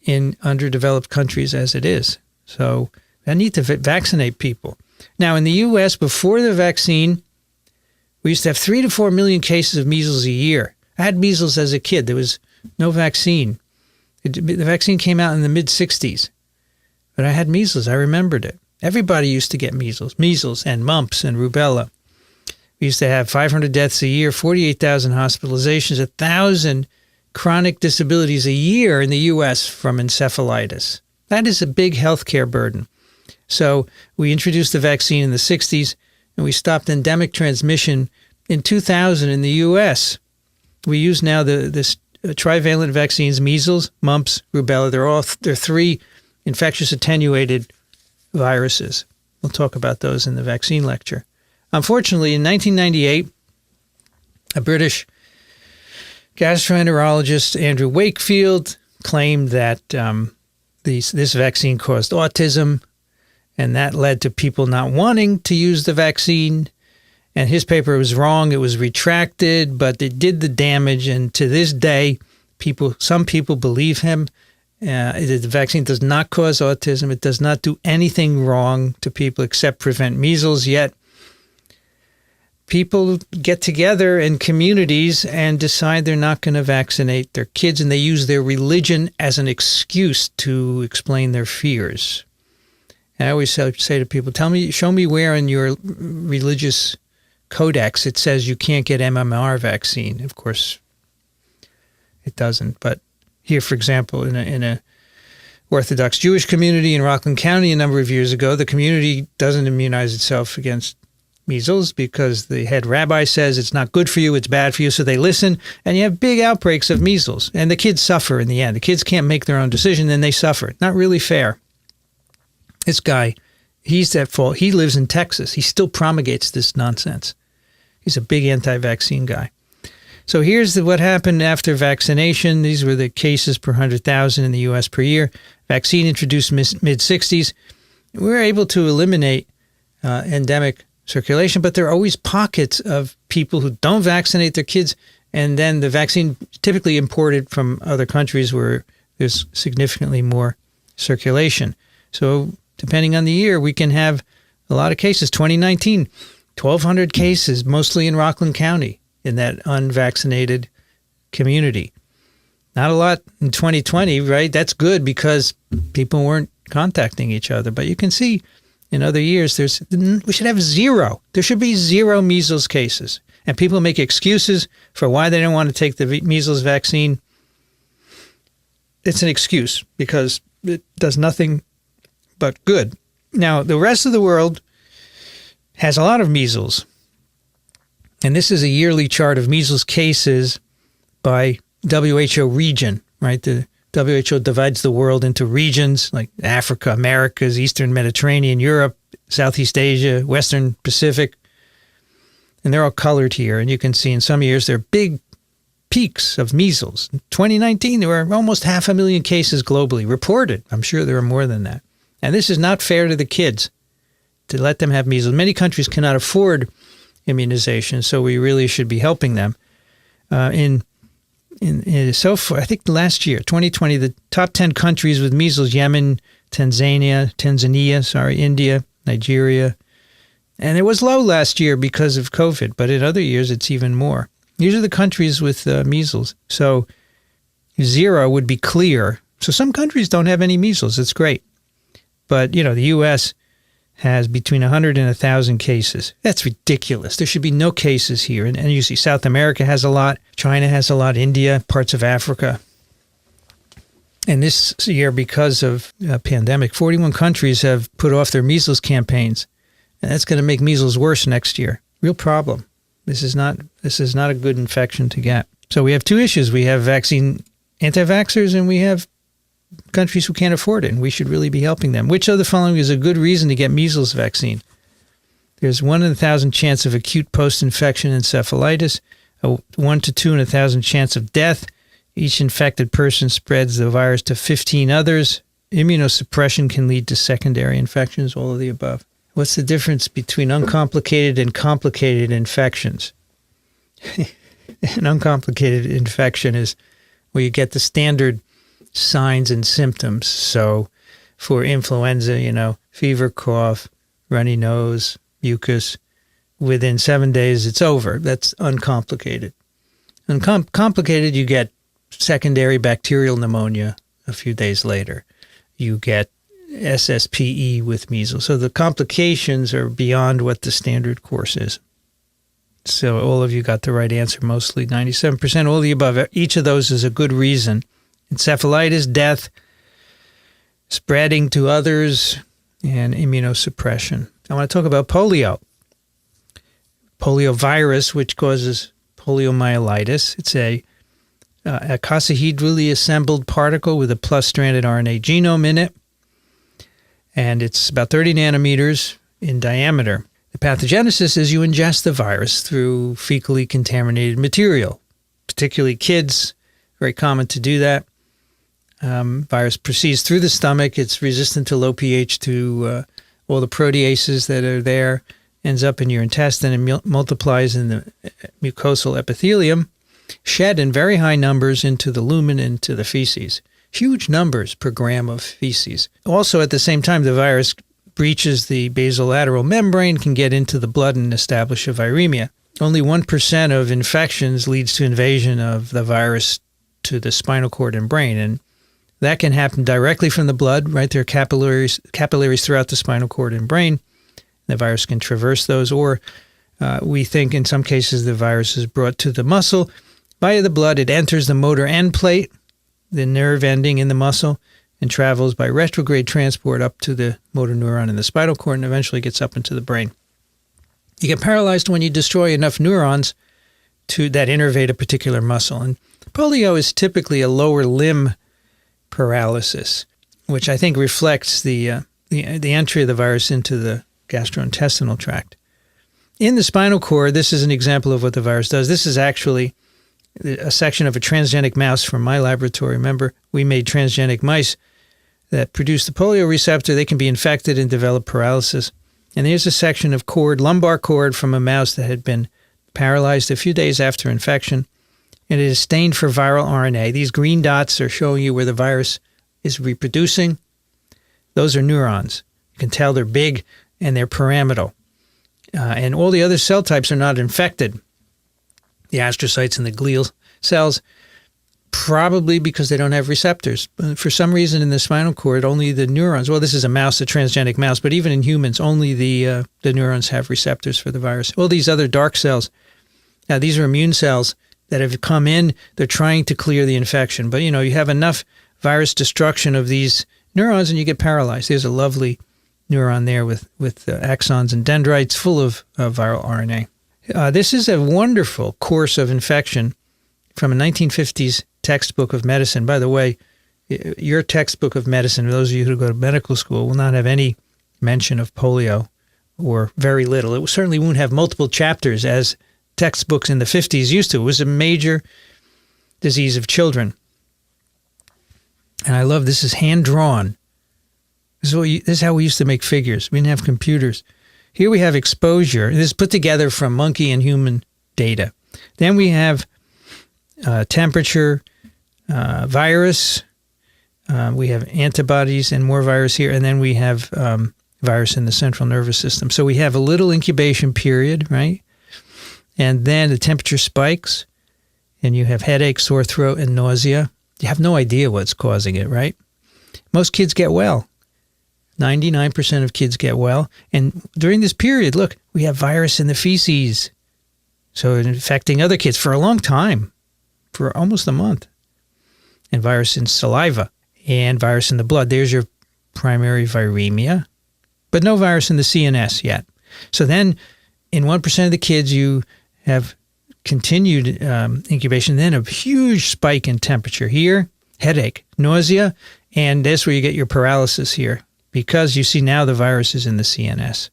in underdeveloped countries as it is. So I need to vaccinate people. Now, in the U.S., before the vaccine, we used to have 3 to 4 million cases of measles a year. I had measles as a kid. There was no vaccine. The vaccine came out in the mid-'60s. But I had measles. I remembered it. Everybody used to get measles and mumps and rubella. We used to have 500 deaths a year, 48,000 hospitalizations, 1,000 chronic disabilities a year in the U.S. from encephalitis. That is a big healthcare burden. So we introduced the vaccine in the 60s, and we stopped endemic transmission in 2000 in the U.S. We use now the trivalent vaccines, measles, mumps, rubella. They're 3 infectious attenuated viruses. We'll talk about those in the vaccine lecture. Unfortunately, in 1998, a British gastroenterologist, Andrew Wakefield, claimed that this vaccine caused autism, and that led to people not wanting to use the vaccine. And his paper was wrong. It was retracted, but it did the damage. And to this day, some people believe him. The vaccine does not cause autism. It does not do anything wrong to people except prevent measles. Yet people get together in communities and decide they're not going to vaccinate their kids, and they use their religion as an excuse to explain their fears. And I always say to people, show me where in your religious codex it says you can't get MMR vaccine. Of course, it doesn't. But here, for example, in a Orthodox Jewish community in Rockland County a number of years ago, the community doesn't immunize itself against measles because the head rabbi says it's not good for you, it's bad for you, so they listen, and you have big outbreaks of measles, and the kids suffer in the end. The kids can't make their own decision, and they suffer. Not really fair. This guy, he's at fault. He lives in Texas. He still promulgates this nonsense. He's a big anti-vaccine guy. So here's what happened after vaccination. These were the cases per 100,000 in the U.S. per year. Vaccine introduced mid-'60s. We were able to eliminate endemic circulation, but there are always pockets of people who don't vaccinate their kids, and then the vaccine typically imported from other countries where there's significantly more circulation. So depending on the year, we can have a lot of cases. 2019, 1,200 cases, mostly in Rockland County, in that unvaccinated community. Not a lot in 2020, right? That's good because people weren't contacting each other. But you can see in other years, we should have 0. There should be 0 measles cases. And people make excuses for why they don't want to take the measles vaccine. It's an excuse because it does nothing but good. Now, the rest of the world has a lot of measles. And this is a yearly chart of measles cases by WHO region, right? The WHO divides the world into regions like Africa, Americas, Eastern Mediterranean, Europe, Southeast Asia, Western Pacific. And they're all colored here. And you can see in some years there are big peaks of measles. In 2019, there were almost 500,000 cases globally reported. I'm sure there are more than that. And this is not fair to the kids to let them have measles. Many countries cannot afford immunization, so we really should be helping them. So far, I think last year, 2020, the top 10 countries with measles: Yemen, Tanzania, India, Nigeria. And it was low last year because of COVID, but in other years it's even more. These are the countries with measles. So 0 would be clear. So some countries don't have any measles. It's great. But, the U.S. has between 100 and 1,000 cases. That's ridiculous. There should be no cases here. And you see South America has a lot. China has a lot. India, parts of Africa. And this year, because of a pandemic, 41 countries have put off their measles campaigns. And that's going to make measles worse next year. Real problem. This is not a good infection to get. So we have two issues. We have vaccine anti-vaxxers and we have countries who can't afford it, and we should really be helping them. Which of the following is a good reason to get measles vaccine? There's 1 in 1,000 chance of acute post-infection encephalitis, a 1 to 2 in 1,000 chance of death. Each infected person spreads the virus to 15 others. Immunosuppression can lead to secondary infections, all of the above. What's the difference between uncomplicated and complicated infections? An uncomplicated infection is where you get the standard signs and symptoms. So for influenza, fever, cough, runny nose, mucus, within 7 days it's over. That's uncomplicated. Complicated, you get secondary bacterial pneumonia a few days later. You get SSPE with measles. So the complications are beyond what the standard course is. So all of you got the right answer, mostly 97%, all of the above. Each of those is a good reason. Encephalitis, death, spreading to others, and immunosuppression. I want to talk about polio. Poliovirus, which causes poliomyelitis. It's a icosahedrally assembled particle with a plus-stranded RNA genome in it, and it's about 30 nanometers in diameter. The pathogenesis is you ingest the virus through fecally contaminated material, particularly kids, very common to do that. Virus proceeds through the stomach. It's resistant to low pH to all the proteases that are there, ends up in your intestine and multiplies in the mucosal epithelium, shed in very high numbers into the lumen, into the feces. Huge numbers per gram of feces. Also, at the same time, the virus breaches the basolateral membrane, can get into the blood and establish a viremia. Only 1% of infections leads to invasion of the virus to the spinal cord and brain, and that can happen directly from the blood, right? There are capillaries throughout the spinal cord and brain. The virus can traverse those, or we think in some cases the virus is brought to the muscle via the blood. It enters the motor end plate, the nerve ending in the muscle, and travels by retrograde transport up to the motor neuron in the spinal cord and eventually gets up into the brain. You get paralyzed when you destroy enough neurons that innervate a particular muscle. And polio is typically a lower limb paralysis, which I think reflects the entry of the virus into the gastrointestinal tract. In the spinal cord, this is an example of what the virus does. This is actually a section of a transgenic mouse from my laboratory. Remember, we made transgenic mice that produce the polio receptor. They can be infected and develop paralysis. And here's a section of lumbar cord from a mouse that had been paralyzed a few days after infection. And it is stained for viral RNA. These green dots are showing you where the virus is reproducing. Those are neurons. You can tell they're big and they're pyramidal. And all the other cell types are not infected. The astrocytes and the glial cells, probably because they don't have receptors. For some reason in the spinal cord, only the neurons, well, this is a mouse, a transgenic mouse, but even in humans, only the neurons have receptors for the virus. All these other dark cells, now these are immune cells that have come in, they're trying to clear the infection. But, you have enough virus destruction of these neurons and you get paralyzed. There's a lovely neuron there with axons and dendrites full of viral RNA. This is a wonderful course of infection from a 1950s textbook of medicine. By the way, your textbook of medicine, those of you who go to medical school, will not have any mention of polio, or very little. It certainly won't have multiple chapters as textbooks in the 50s used to. It was a major disease of children. And I love this is hand-drawn. This is how we used to make figures. We didn't have computers. Here we have exposure. This is put together from monkey and human data. Then we have temperature, virus. We have antibodies and more virus here. And then we have virus in the central nervous system. So we have a little incubation period, right? And then the temperature spikes, and you have headache, sore throat, and nausea. You have no idea what's causing it, right? Most kids get well. 99% of kids get well. And during this period, look, we have virus in the feces. So infecting other kids for a long time, for almost a month. And virus in saliva and virus in the blood. There's your primary viremia, but no virus in the CNS yet. So then in 1% of the kids, you have continued incubation, then a huge spike in temperature here, headache, nausea, and that's where you get your paralysis here, because you see now the virus is in the CNS.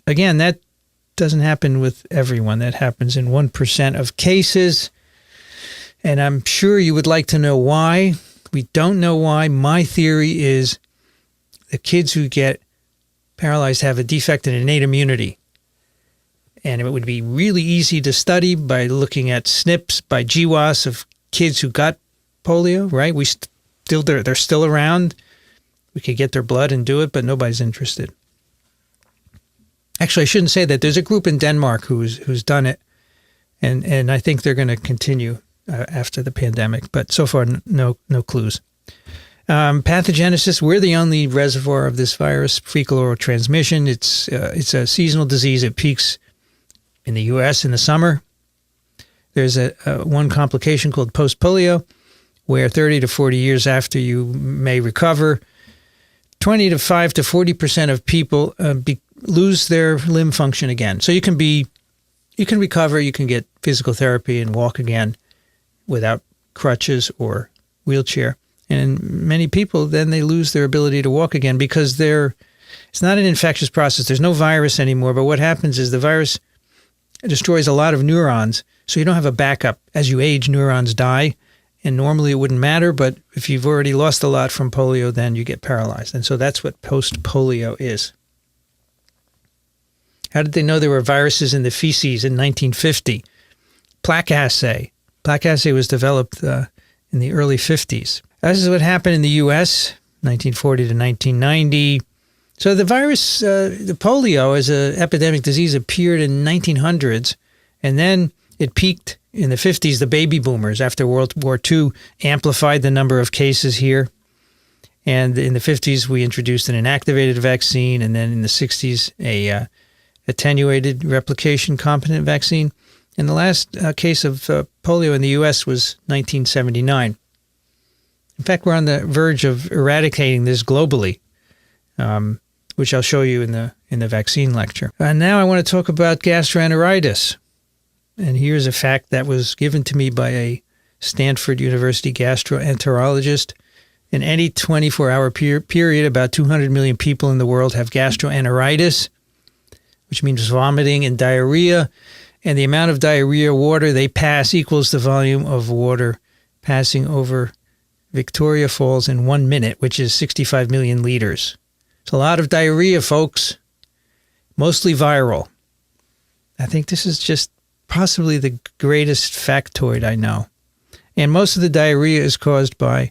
Again, that doesn't happen with everyone. That happens in 1% of cases, and I'm sure you would like to know why. We don't know why. My theory is the kids who get paralyzed have a defect in innate immunity. And it would be really easy to study by looking at SNPs by GWAS of kids who got polio, right? They're still around. We could get their blood and do it, but nobody's interested. Actually, I shouldn't say that. There's a group in Denmark who's done it, and I think they're going to continue after the pandemic. But so far, no clues. Pathogenesis, we're the only reservoir of this virus, fecal oral transmission. It's a seasonal disease. It peaks in the U.S. in the summer. There's one complication called post-polio, where 30 to 40 years after you may recover, 25 to 40% of people lose their limb function again. So you can recover, you can get physical therapy and walk again without crutches or wheelchair. And many people, then they lose their ability to walk again because it's not an infectious process. There's no virus anymore, but what happens is the virus destroys a lot of neurons, so you don't have a backup. As you age, neurons die, and normally it wouldn't matter, but if you've already lost a lot from polio, then you get paralyzed. And so that's what post-polio is. How did they know there were viruses in the feces in 1950? Plaque assay. Plaque assay was developed in the early 50s. This is what happened in the U.S., 1940 to 1990. So the virus, the polio as an epidemic disease appeared in 1900s, and then it peaked in the 50s. The baby boomers after World War II amplified the number of cases here. And in the 50s, we introduced an inactivated vaccine, and then in the 60s, a attenuated replication competent vaccine. And the last case of polio in the U.S. was 1979. In fact, we're on the verge of eradicating this globally, which I'll show you in the vaccine lecture. And now I want to talk about gastroenteritis. And here's a fact that was given to me by a Stanford University gastroenterologist. In any 24-hour period, about 200 million people in the world have gastroenteritis, which means vomiting and diarrhea. And the amount of diarrhea water they pass equals the volume of water passing over Victoria Falls in 1 minute, which is 65 million liters. It's a lot of diarrhea, folks, mostly viral. I think this is just possibly the greatest factoid I know. And most of the diarrhea is caused by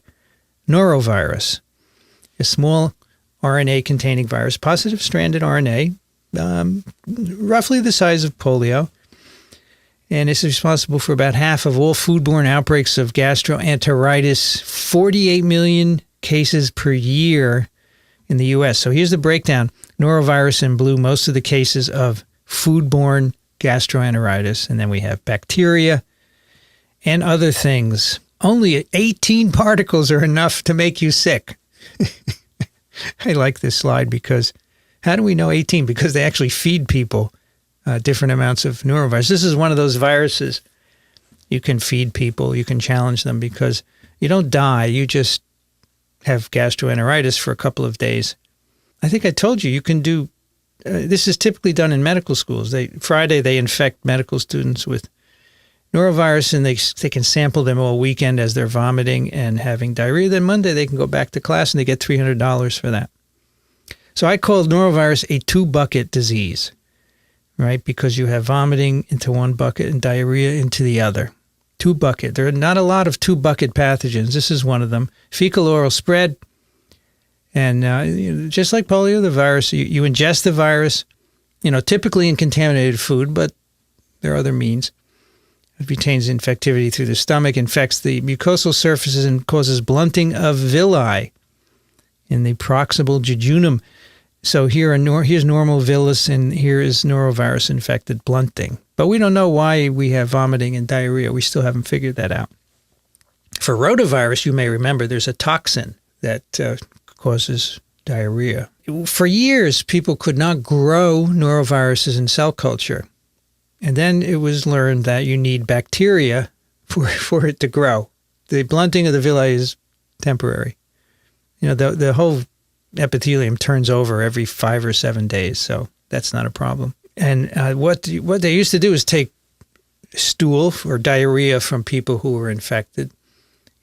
norovirus, a small RNA-containing virus, positive-stranded RNA, roughly the size of polio. And it's responsible for about half of all foodborne outbreaks of gastroenteritis, 48 million cases per year in the U.S. So here's the breakdown. Norovirus in blue, most of the cases of foodborne gastroenteritis. And then we have bacteria and other things. Only 18 particles are enough to make you sick. I like this slide because how do we know 18? Because they actually feed people different amounts of norovirus. This is one of those viruses you can feed people, you can challenge them because you don't die, you just have gastroenteritis for a couple of days. I think I told you, you can do, this is typically done in medical schools. Friday they infect medical students with norovirus and they can sample them all weekend as they're vomiting and having diarrhea. Then Monday they can go back to class and they get $300 for that. So I call norovirus a two-bucket disease, right? Because you have vomiting into one bucket and diarrhea into the other. Two-bucket. There are not a lot of two-bucket pathogens. This is one of them. Fecal oral spread. And just like polio, the virus, you ingest the virus, typically in contaminated food, but there are other means. It retains infectivity through the stomach, infects the mucosal surfaces, and causes blunting of villi in the proximal jejunum. So here's normal villus, and here is norovirus-infected blunting. But we don't know why we have vomiting and diarrhea. We still haven't figured that out. For rotavirus, you may remember, there's a toxin that causes diarrhea. For years, people could not grow noroviruses in cell culture. And then it was learned that you need bacteria for it to grow. The blunting of the villi is temporary. The whole epithelium turns over every 5 or 7 days, so that's not a problem. And what they used to do is take stool or diarrhea from people who were infected,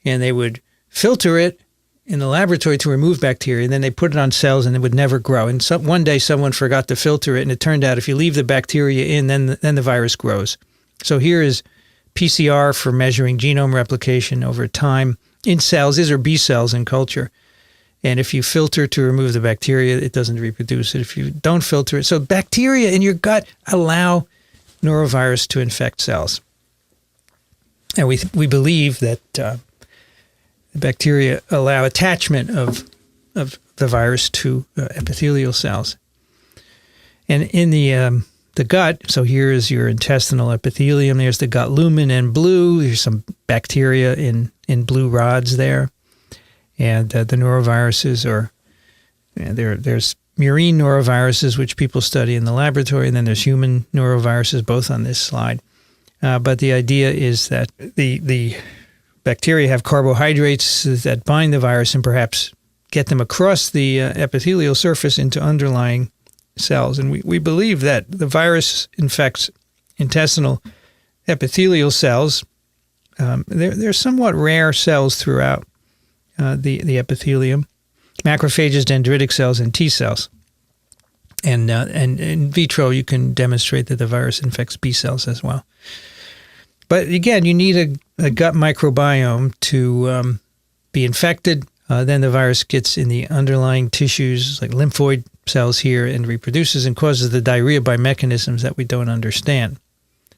and they would filter it in the laboratory to remove bacteria, and then they put it on cells and it would never grow. And one day someone forgot to filter it, and it turned out if you leave the bacteria in, then the virus grows. So here is PCR for measuring genome replication over time in cells. These are B cells in culture. And if you filter to remove the bacteria, it doesn't reproduce it. If you don't filter it. So bacteria in your gut allow norovirus to infect cells. And we believe that the bacteria allow attachment of the virus to epithelial cells. And in the gut, so here is your intestinal epithelium. There's the gut lumen in blue. There's some bacteria in blue rods there. And the noroviruses there's murine noroviruses, which people study in the laboratory, and then there's human noroviruses, both on this slide. But the idea is that the bacteria have carbohydrates that bind the virus and perhaps get them across the epithelial surface into underlying cells. And we believe that the virus infects intestinal epithelial cells. They're somewhat rare cells throughout the epithelium, macrophages, dendritic cells, and T cells. And in vitro, you can demonstrate that the virus infects B cells as well. But again, you need a gut microbiome to be infected. Then the virus gets in the underlying tissues, like lymphoid cells here, and reproduces and causes the diarrhea by mechanisms that we don't understand.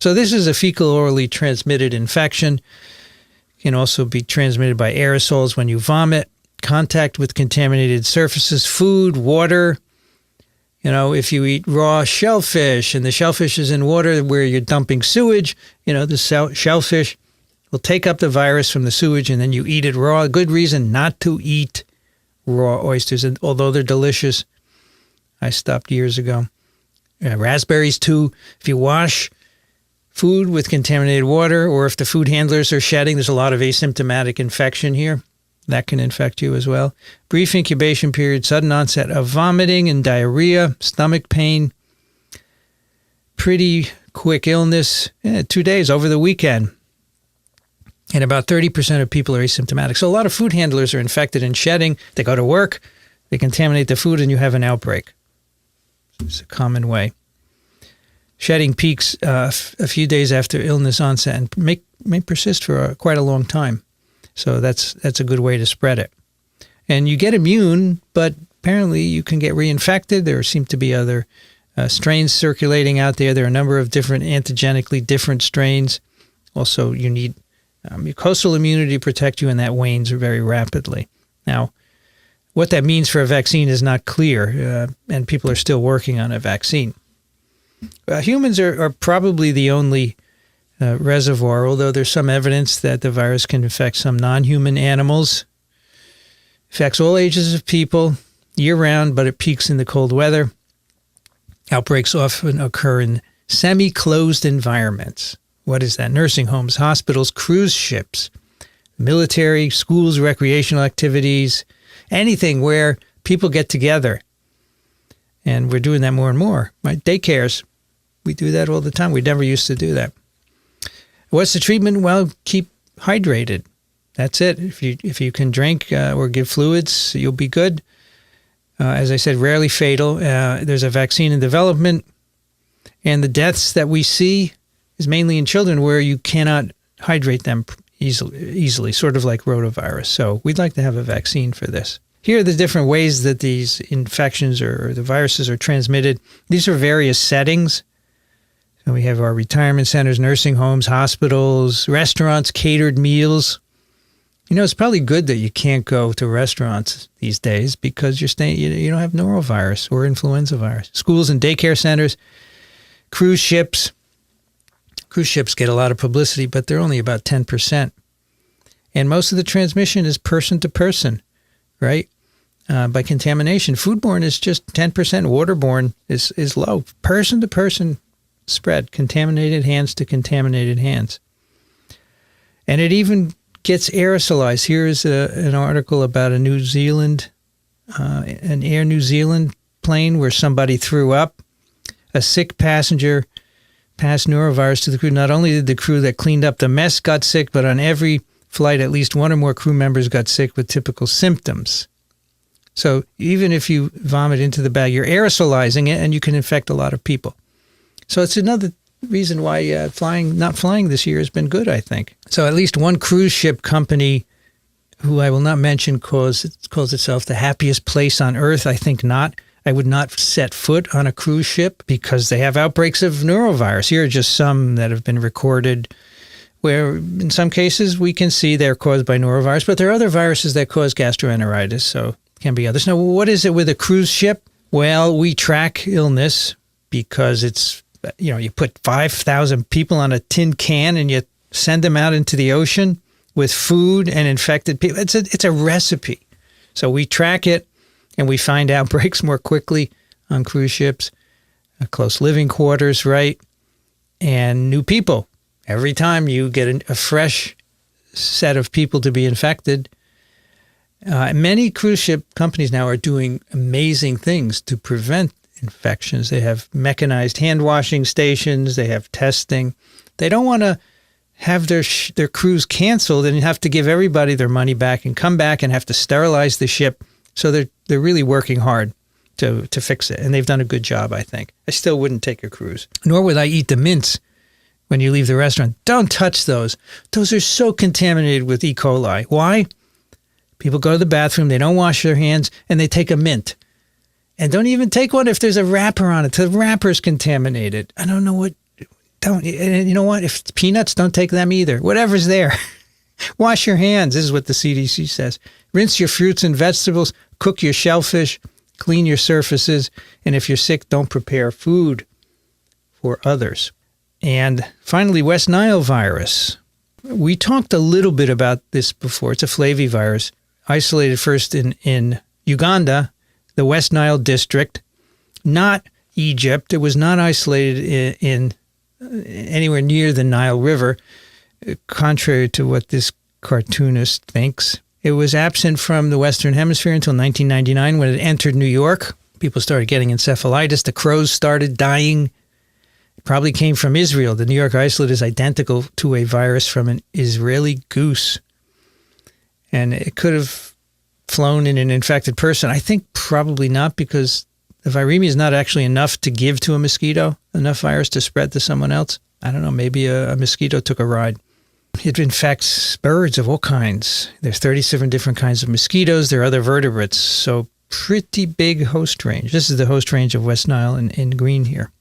So this is a fecal-orally transmitted infection. Can also be transmitted by aerosols when you vomit, contact with contaminated surfaces, food, water. If you eat raw shellfish and the shellfish is in water where you're dumping sewage, the shellfish will take up the virus from the sewage and then you eat it raw. A good reason not to eat raw oysters, and although they're delicious. I stopped years ago. Raspberries too. If you wash food with contaminated water, or if the food handlers are shedding, there's a lot of asymptomatic infection here. That can infect you as well. Brief incubation period, sudden onset of vomiting and diarrhea, stomach pain, pretty quick illness, 2 days over the weekend. And about 30% of people are asymptomatic. So a lot of food handlers are infected and shedding. They go to work, they contaminate the food, and you have an outbreak. It's a common way. Shedding peaks a few days after illness onset and may persist for quite a long time. So that's a good way to spread it. And you get immune, but apparently you can get reinfected. There seem to be other strains circulating out there. There are a number of different antigenically different strains. Also, you need mucosal immunity to protect you, and that wanes very rapidly. Now, what that means for a vaccine is not clear, and people are still working on a vaccine. Humans are probably the only reservoir, although there's some evidence that the virus can infect some non-human animals. Affects all ages of people year-round, but it peaks in the cold weather. Outbreaks often occur in semi-closed environments. What is that? Nursing homes, hospitals, cruise ships, military, schools, recreational activities, anything where people get together. And we're doing that more and more. Right? Daycares, we do that all the time. We never used to do that. What's the treatment? Well, keep hydrated. That's it. If you can drink or give fluids, you'll be good. As I said, rarely fatal. There's a vaccine in development. And the deaths that we see is mainly in children where you cannot hydrate them easily, sort of like rotavirus. So we'd like to have a vaccine for this. Here are the different ways that these infections or the viruses are transmitted. These are various settings. So we have our retirement centers, nursing homes, hospitals, restaurants, catered meals. It's probably good that you can't go to restaurants these days because you don't have norovirus or influenza virus. Schools and daycare centers, cruise ships. Cruise ships get a lot of publicity, but they're only about 10%. And most of the transmission is person to person, right? By contamination. Foodborne is just 10%. Waterborne is low. Person to person spread, contaminated hands to contaminated hands. And it even gets aerosolized. Here is an article about an Air New Zealand plane where somebody threw up. A sick passenger passed norovirus to the crew. Not only did the crew that cleaned up the mess got sick, but on every flight, at least one or more crew members got sick with typical symptoms. So even if you vomit into the bag, you're aerosolizing it, and you can infect a lot of people. So it's another reason why not flying this year has been good, I think. So at least one cruise ship company, who I will not mention, calls itself the happiest place on earth. I think not. I would not set foot on a cruise ship because they have outbreaks of norovirus. Here are just some that have been recorded where in some cases we can see they're caused by norovirus, but there are other viruses that cause gastroenteritis, so it can be others. Now, what is it with a cruise ship? Well, we track illness because it's, you put 5,000 people on a tin can and you send them out into the ocean with food and infected people. It's a recipe. So we track it and we find outbreaks more quickly on cruise ships, close living quarters, right? And new people. Every time you get a fresh set of people to be infected. Many cruise ship companies now are doing amazing things to prevent infections. They have mechanized hand washing stations. They have testing. They don't want to have their cruise canceled and have to give everybody their money back and come back and have to sterilize the ship. So they're really working hard to fix it. And they've done a good job, I think. I still wouldn't take a cruise. Nor would I eat the mints when you leave the restaurant. Don't touch those. Those are so contaminated with E. coli. Why? People go to the bathroom, they don't wash their hands, and they take a mint. And don't even take one if there's a wrapper on it. The wrapper's contaminated. I don't know what. And you know what? If it's peanuts, don't take them either. Whatever's there. Wash your hands. This is what the CDC says. Rinse your fruits and vegetables. Cook your shellfish. Clean your surfaces. And if you're sick, don't prepare food for others. And finally, West Nile virus. We talked a little bit about this before. It's a flavivirus, isolated first in Uganda, the West Nile district, not Egypt. It was not isolated in anywhere near the Nile River, contrary to what this cartoonist thinks. It was absent from the Western Hemisphere until 1999 when it entered New York. People started getting encephalitis. The crows started dying. It probably came from Israel. The New York isolate is identical to a virus from an Israeli goose. And it could have flown in an infected person. I think probably not, because the viremia is not actually enough to give to a mosquito, enough virus to spread to someone else. I don't know, maybe a mosquito took a ride. It infects birds of all kinds. There's 37 different kinds of mosquitoes. There are other vertebrates, so pretty big host range. This is the host range of West Nile in green here.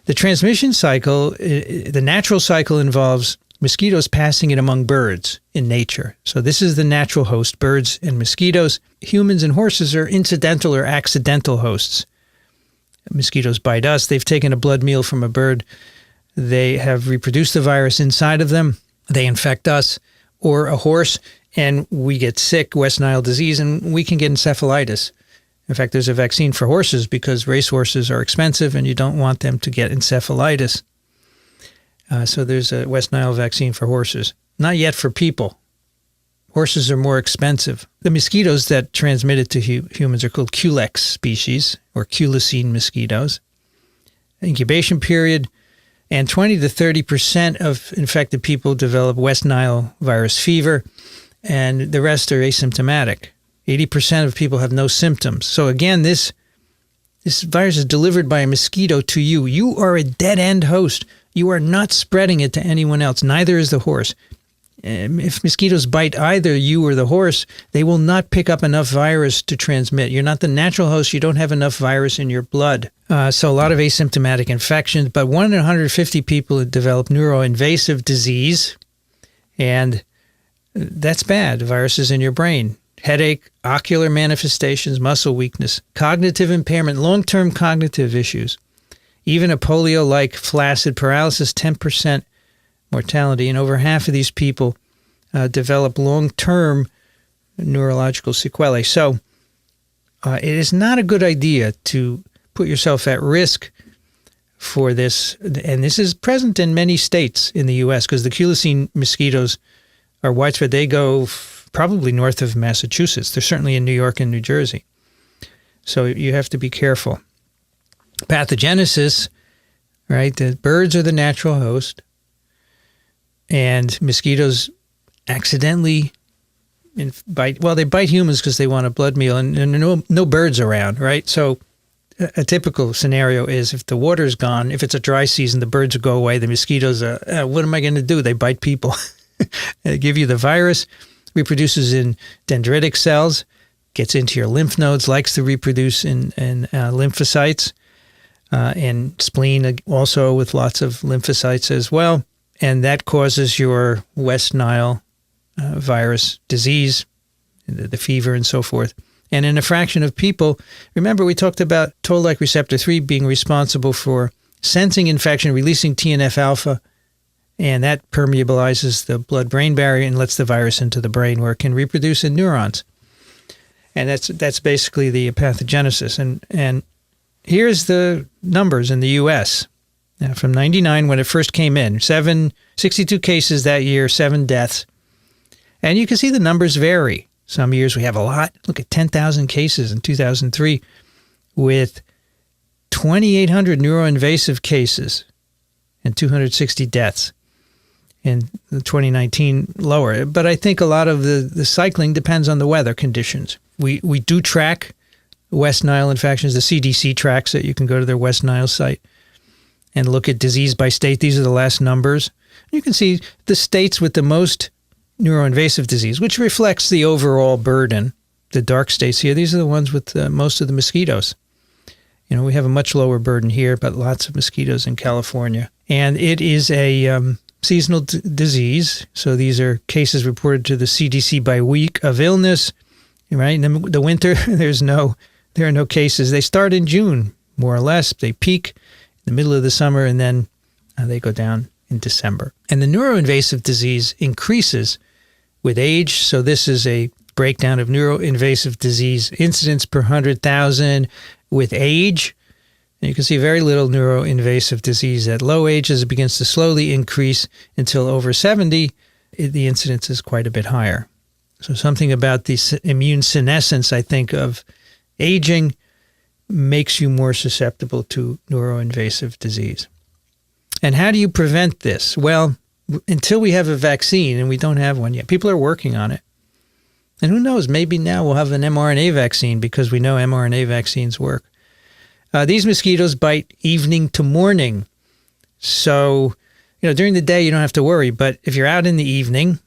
The transmission cycle, the natural cycle, involves mosquitoes passing it among birds in nature. So this is the natural host, birds and mosquitoes. Humans and horses are incidental or accidental hosts. Mosquitoes bite us. They've taken a blood meal from a bird. They have reproduced the virus inside of them. They infect us or a horse, and we get sick, West Nile disease, and we can get encephalitis. In fact, there's a vaccine for horses because racehorses are expensive and you don't want them to get encephalitis. So there's a West Nile vaccine for horses. Not yet for people. Horses are more expensive. The mosquitoes that transmit it to humans are called Culex species, or culicine mosquitoes. Incubation period, and 20 to 30% of infected people develop West Nile virus fever, and the rest are asymptomatic. 80% of people have no symptoms. So again, this virus is delivered by a mosquito to you. You are a dead-end host. You are not spreading it to anyone else. Neither is the horse. If mosquitoes bite either you or the horse, they will not pick up enough virus to transmit. You're not the natural host. You don't have enough virus in your blood. So a lot of asymptomatic infections. But 1 in 150 people develop neuroinvasive disease, and that's bad. Viruses in your brain. Headache, ocular manifestations, muscle weakness, cognitive impairment, long-term cognitive issues, even a polio-like flaccid paralysis, 10% mortality, and over half of these people develop long-term neurological sequelae. So it is not a good idea to put yourself at risk for this, and this is present in many states in the U.S. because the culisine mosquitoes are widespread. They go probably north of Massachusetts. They're certainly in New York and New Jersey. So you have to be careful. Pathogenesis, right? The birds are the natural host, and mosquitoes accidentally bite. Well, they bite humans because they want a blood meal, and no birds around, right? So a typical scenario is if the water's gone, if it's a dry season, the birds will go away. The mosquitoes are, what am I going to do? They bite people. They give you the virus, reproduces in dendritic cells, gets into your lymph nodes, likes to reproduce in lymphocytes, and spleen also with lots of lymphocytes as well. And that causes your West Nile virus disease, the fever and so forth. And in a fraction of people, remember we talked about toll-like receptor 3 being responsible for sensing infection, releasing TNF-alpha, and that permeabilizes the blood-brain barrier and lets the virus into the brain where it can reproduce in neurons. And that's basically the pathogenesis. And here's the numbers in the U.S. Now, from 99 when it first came in, 62 cases that year, 7 deaths. And you can see the numbers vary. Some years we have a lot. Look at 10,000 cases in 2003 with 2,800 neuroinvasive cases and 260 deaths. In 2019, lower. But I think a lot of the cycling depends on the weather conditions. We do track West Nile infections. The CDC tracks it. You can go to their West Nile site and look at disease by state. These are the last numbers. You can see the states with the most neuroinvasive disease, which reflects the overall burden. The dark states here, these are the ones with most of the mosquitoes. You know, we have a much lower burden here, but lots of mosquitoes in California. And it is a seasonal disease. So these are cases reported to the CDC by week of illness, right? In the winter, there are no cases. They start in June, more or less. They peak in the middle of the summer, and then they go down in December. And the neuroinvasive disease increases with age. So this is a breakdown of neuroinvasive disease incidence per 100,000 with age. And you can see very little neuroinvasive disease at low ages. It begins to slowly increase until over 70, the incidence is quite a bit higher. So something about the immune senescence, I think, of aging makes you more susceptible to neuroinvasive disease. And how do you prevent this? Well, until we have a vaccine, and we don't have one yet, people are working on it. And who knows, maybe now we'll have an mRNA vaccine because we know mRNA vaccines work. These mosquitoes bite evening to morning. So, during the day you don't have to worry, but if you're out in the evening,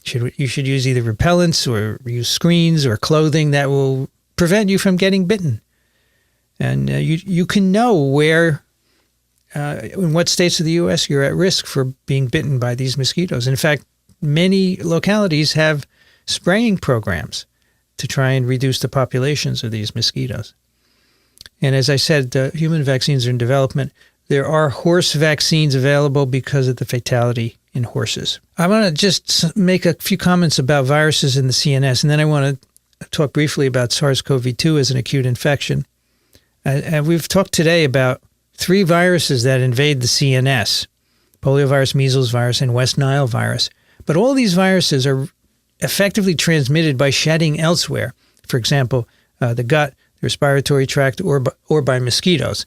you should use either repellents or use screens or clothing that will prevent you from getting bitten. And you can know where, in what states of the U.S. you're at risk for being bitten by these mosquitoes. In fact, many localities have spraying programs to try and reduce the populations of these mosquitoes. And as I said, human vaccines are in development. There are horse vaccines available because of the fatality in horses. I want to just make a few comments about viruses in the CNS, and then I want to talk briefly about SARS-CoV-2 as an acute infection. And we've talked today about 3 viruses that invade the CNS: poliovirus, measles virus, and West Nile virus. But all these viruses are effectively transmitted by shedding elsewhere. For example, the gut, the respiratory tract, or by mosquitoes.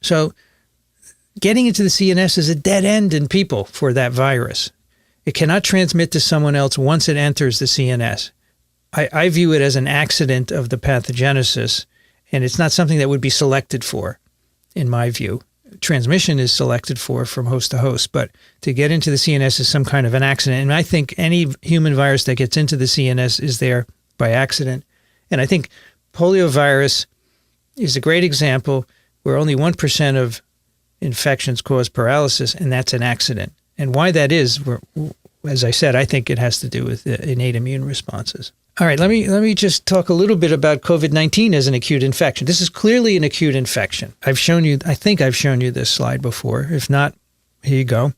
So getting into the CNS is a dead end in people for that virus. It cannot transmit to someone else once it enters the CNS. I view it as an accident of the pathogenesis, and it's not something that would be selected for, in my view. Transmission is selected for from host to host, but to get into the CNS is some kind of an accident. And I think any human virus that gets into the CNS is there by accident. And I think poliovirus is a great example where only 1% of infections cause paralysis, and that's an accident. And why that is, as I said, I think it has to do with innate immune responses. All right, let me just talk a little bit about COVID-19 as an acute infection. This is clearly an acute infection. I think I've shown you this slide before. If not, here you go.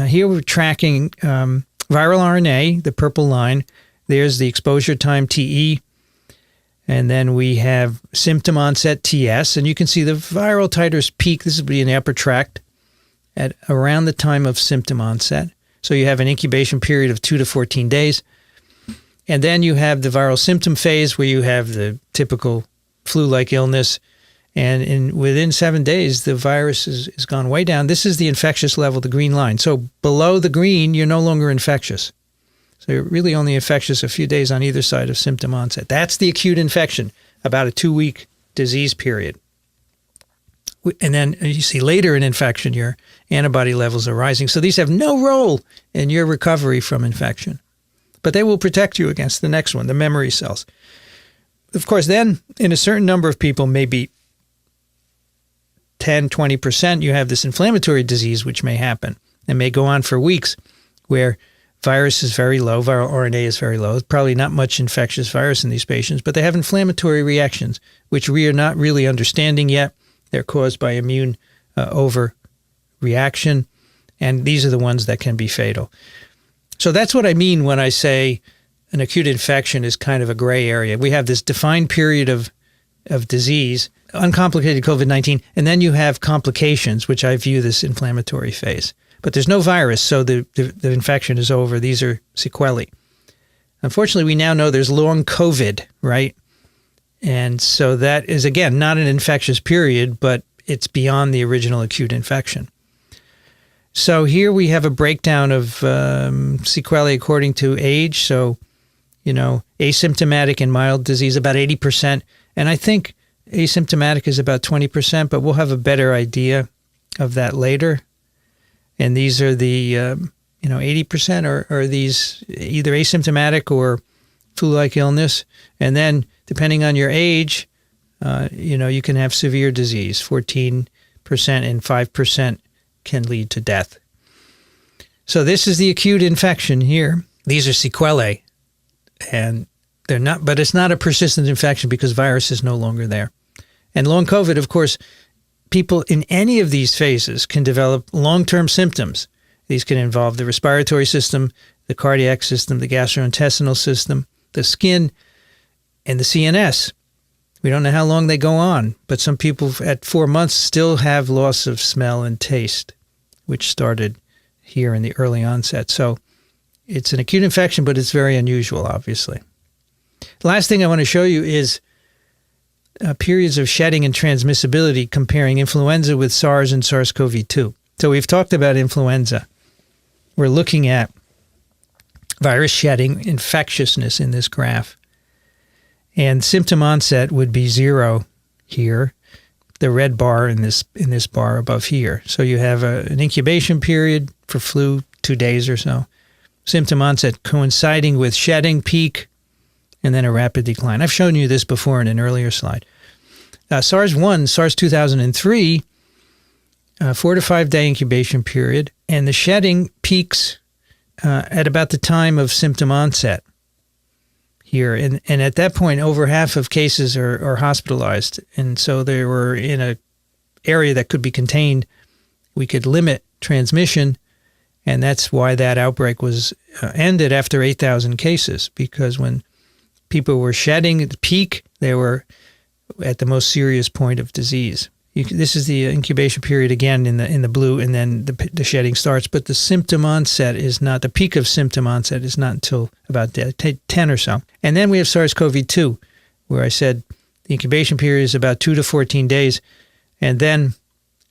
Here we're tracking viral RNA, the purple line. There's the exposure time, TE. And then we have symptom onset TS, and you can see the viral titers peak. This would be in the upper tract at around the time of symptom onset. So you have an incubation period of 2 to 14 days. And then you have the viral symptom phase where you have the typical flu-like illness. And within 7 days, the virus is gone way down. This is the infectious level, the green line. So below the green, you're no longer infectious. So you're really only infectious a few days on either side of symptom onset. That's the acute infection, about a 2-week disease period. And then you see later in infection, your antibody levels are rising. So these have no role in your recovery from infection. But they will protect you against the next one, the memory cells. Of course, then in a certain number of people, maybe 10, 20%, you have this inflammatory disease, which may happen and may go on for weeks, where virus is very low, viral RNA is very low. Probably not much infectious virus in these patients, but they have inflammatory reactions, which we are not really understanding yet. They're caused by immune overreaction, and these are the ones that can be fatal. So that's what I mean when I say an acute infection is kind of a gray area. We have this defined period of disease, uncomplicated COVID-19, and then you have complications, which I view this inflammatory phase. But there's no virus, so the infection is over. These are sequelae. Unfortunately, we now know there's long COVID, right? And so that is, again, not an infectious period, but it's beyond the original acute infection. So here we have a breakdown of sequelae according to age. So, asymptomatic and mild disease, about 80%. And I think asymptomatic is about 20%, but we'll have a better idea of that later. And these are the, 80% are these either asymptomatic or flu-like illness. And then depending on your age, you can have severe disease. 14% and 5% can lead to death. So this is the acute infection here. These are sequelae. And they're not, but it's not a persistent infection because virus is no longer there. And long COVID, of course, people in any of these phases can develop long-term symptoms. These can involve the respiratory system, the cardiac system, the gastrointestinal system, the skin, and the CNS. We don't know how long they go on, but some people at 4 months still have loss of smell and taste, which started here in the early onset. So it's an acute infection, but it's very unusual, obviously. The last thing I want to show you is periods of shedding and transmissibility comparing influenza with SARS and SARS-CoV-2. So we've talked about influenza. We're looking at virus shedding, infectiousness in this graph. And symptom onset would be 0 here, the red bar in this bar above here. So you have an incubation period for flu, 2 days or so. Symptom onset coinciding with shedding peak, and then a rapid decline. I've shown you this before in an earlier slide. SARS-1, SARS 2003, 4 to 5 day incubation period, and the shedding peaks at about the time of symptom onset here. And at that point, over half of cases are hospitalized. And so they were in an area that could be contained. We could limit transmission, and that's why that outbreak was ended after 8,000 cases, because when people were shedding at the peak, they were at the most serious point of disease. This is the incubation period again in the blue, and then the shedding starts. But the symptom onset is not, the peak of symptom onset is not until about 10 or so. And then we have SARS-CoV-2, where I said the incubation period is about 2 to 14 days. And then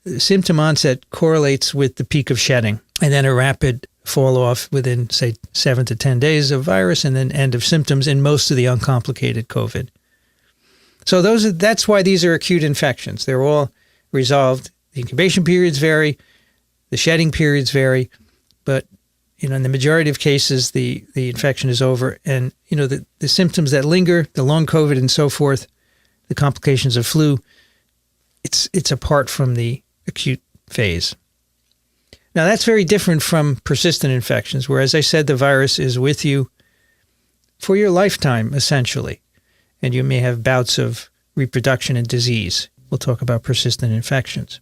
the symptom onset correlates with the peak of shedding, and then a rapid fall off within, say, 7 to 10 days of virus, and then end of symptoms in most of the uncomplicated COVID. So that's why these are acute infections. They're all resolved. The incubation periods vary, the shedding periods vary, but in the majority of cases, the infection is over. And the symptoms that linger, the long COVID and so forth, the complications of flu, it's apart from the acute phase. Now, that's very different from persistent infections, where, as I said, the virus is with you for your lifetime, essentially, and you may have bouts of reproduction and disease. We'll talk about persistent infections.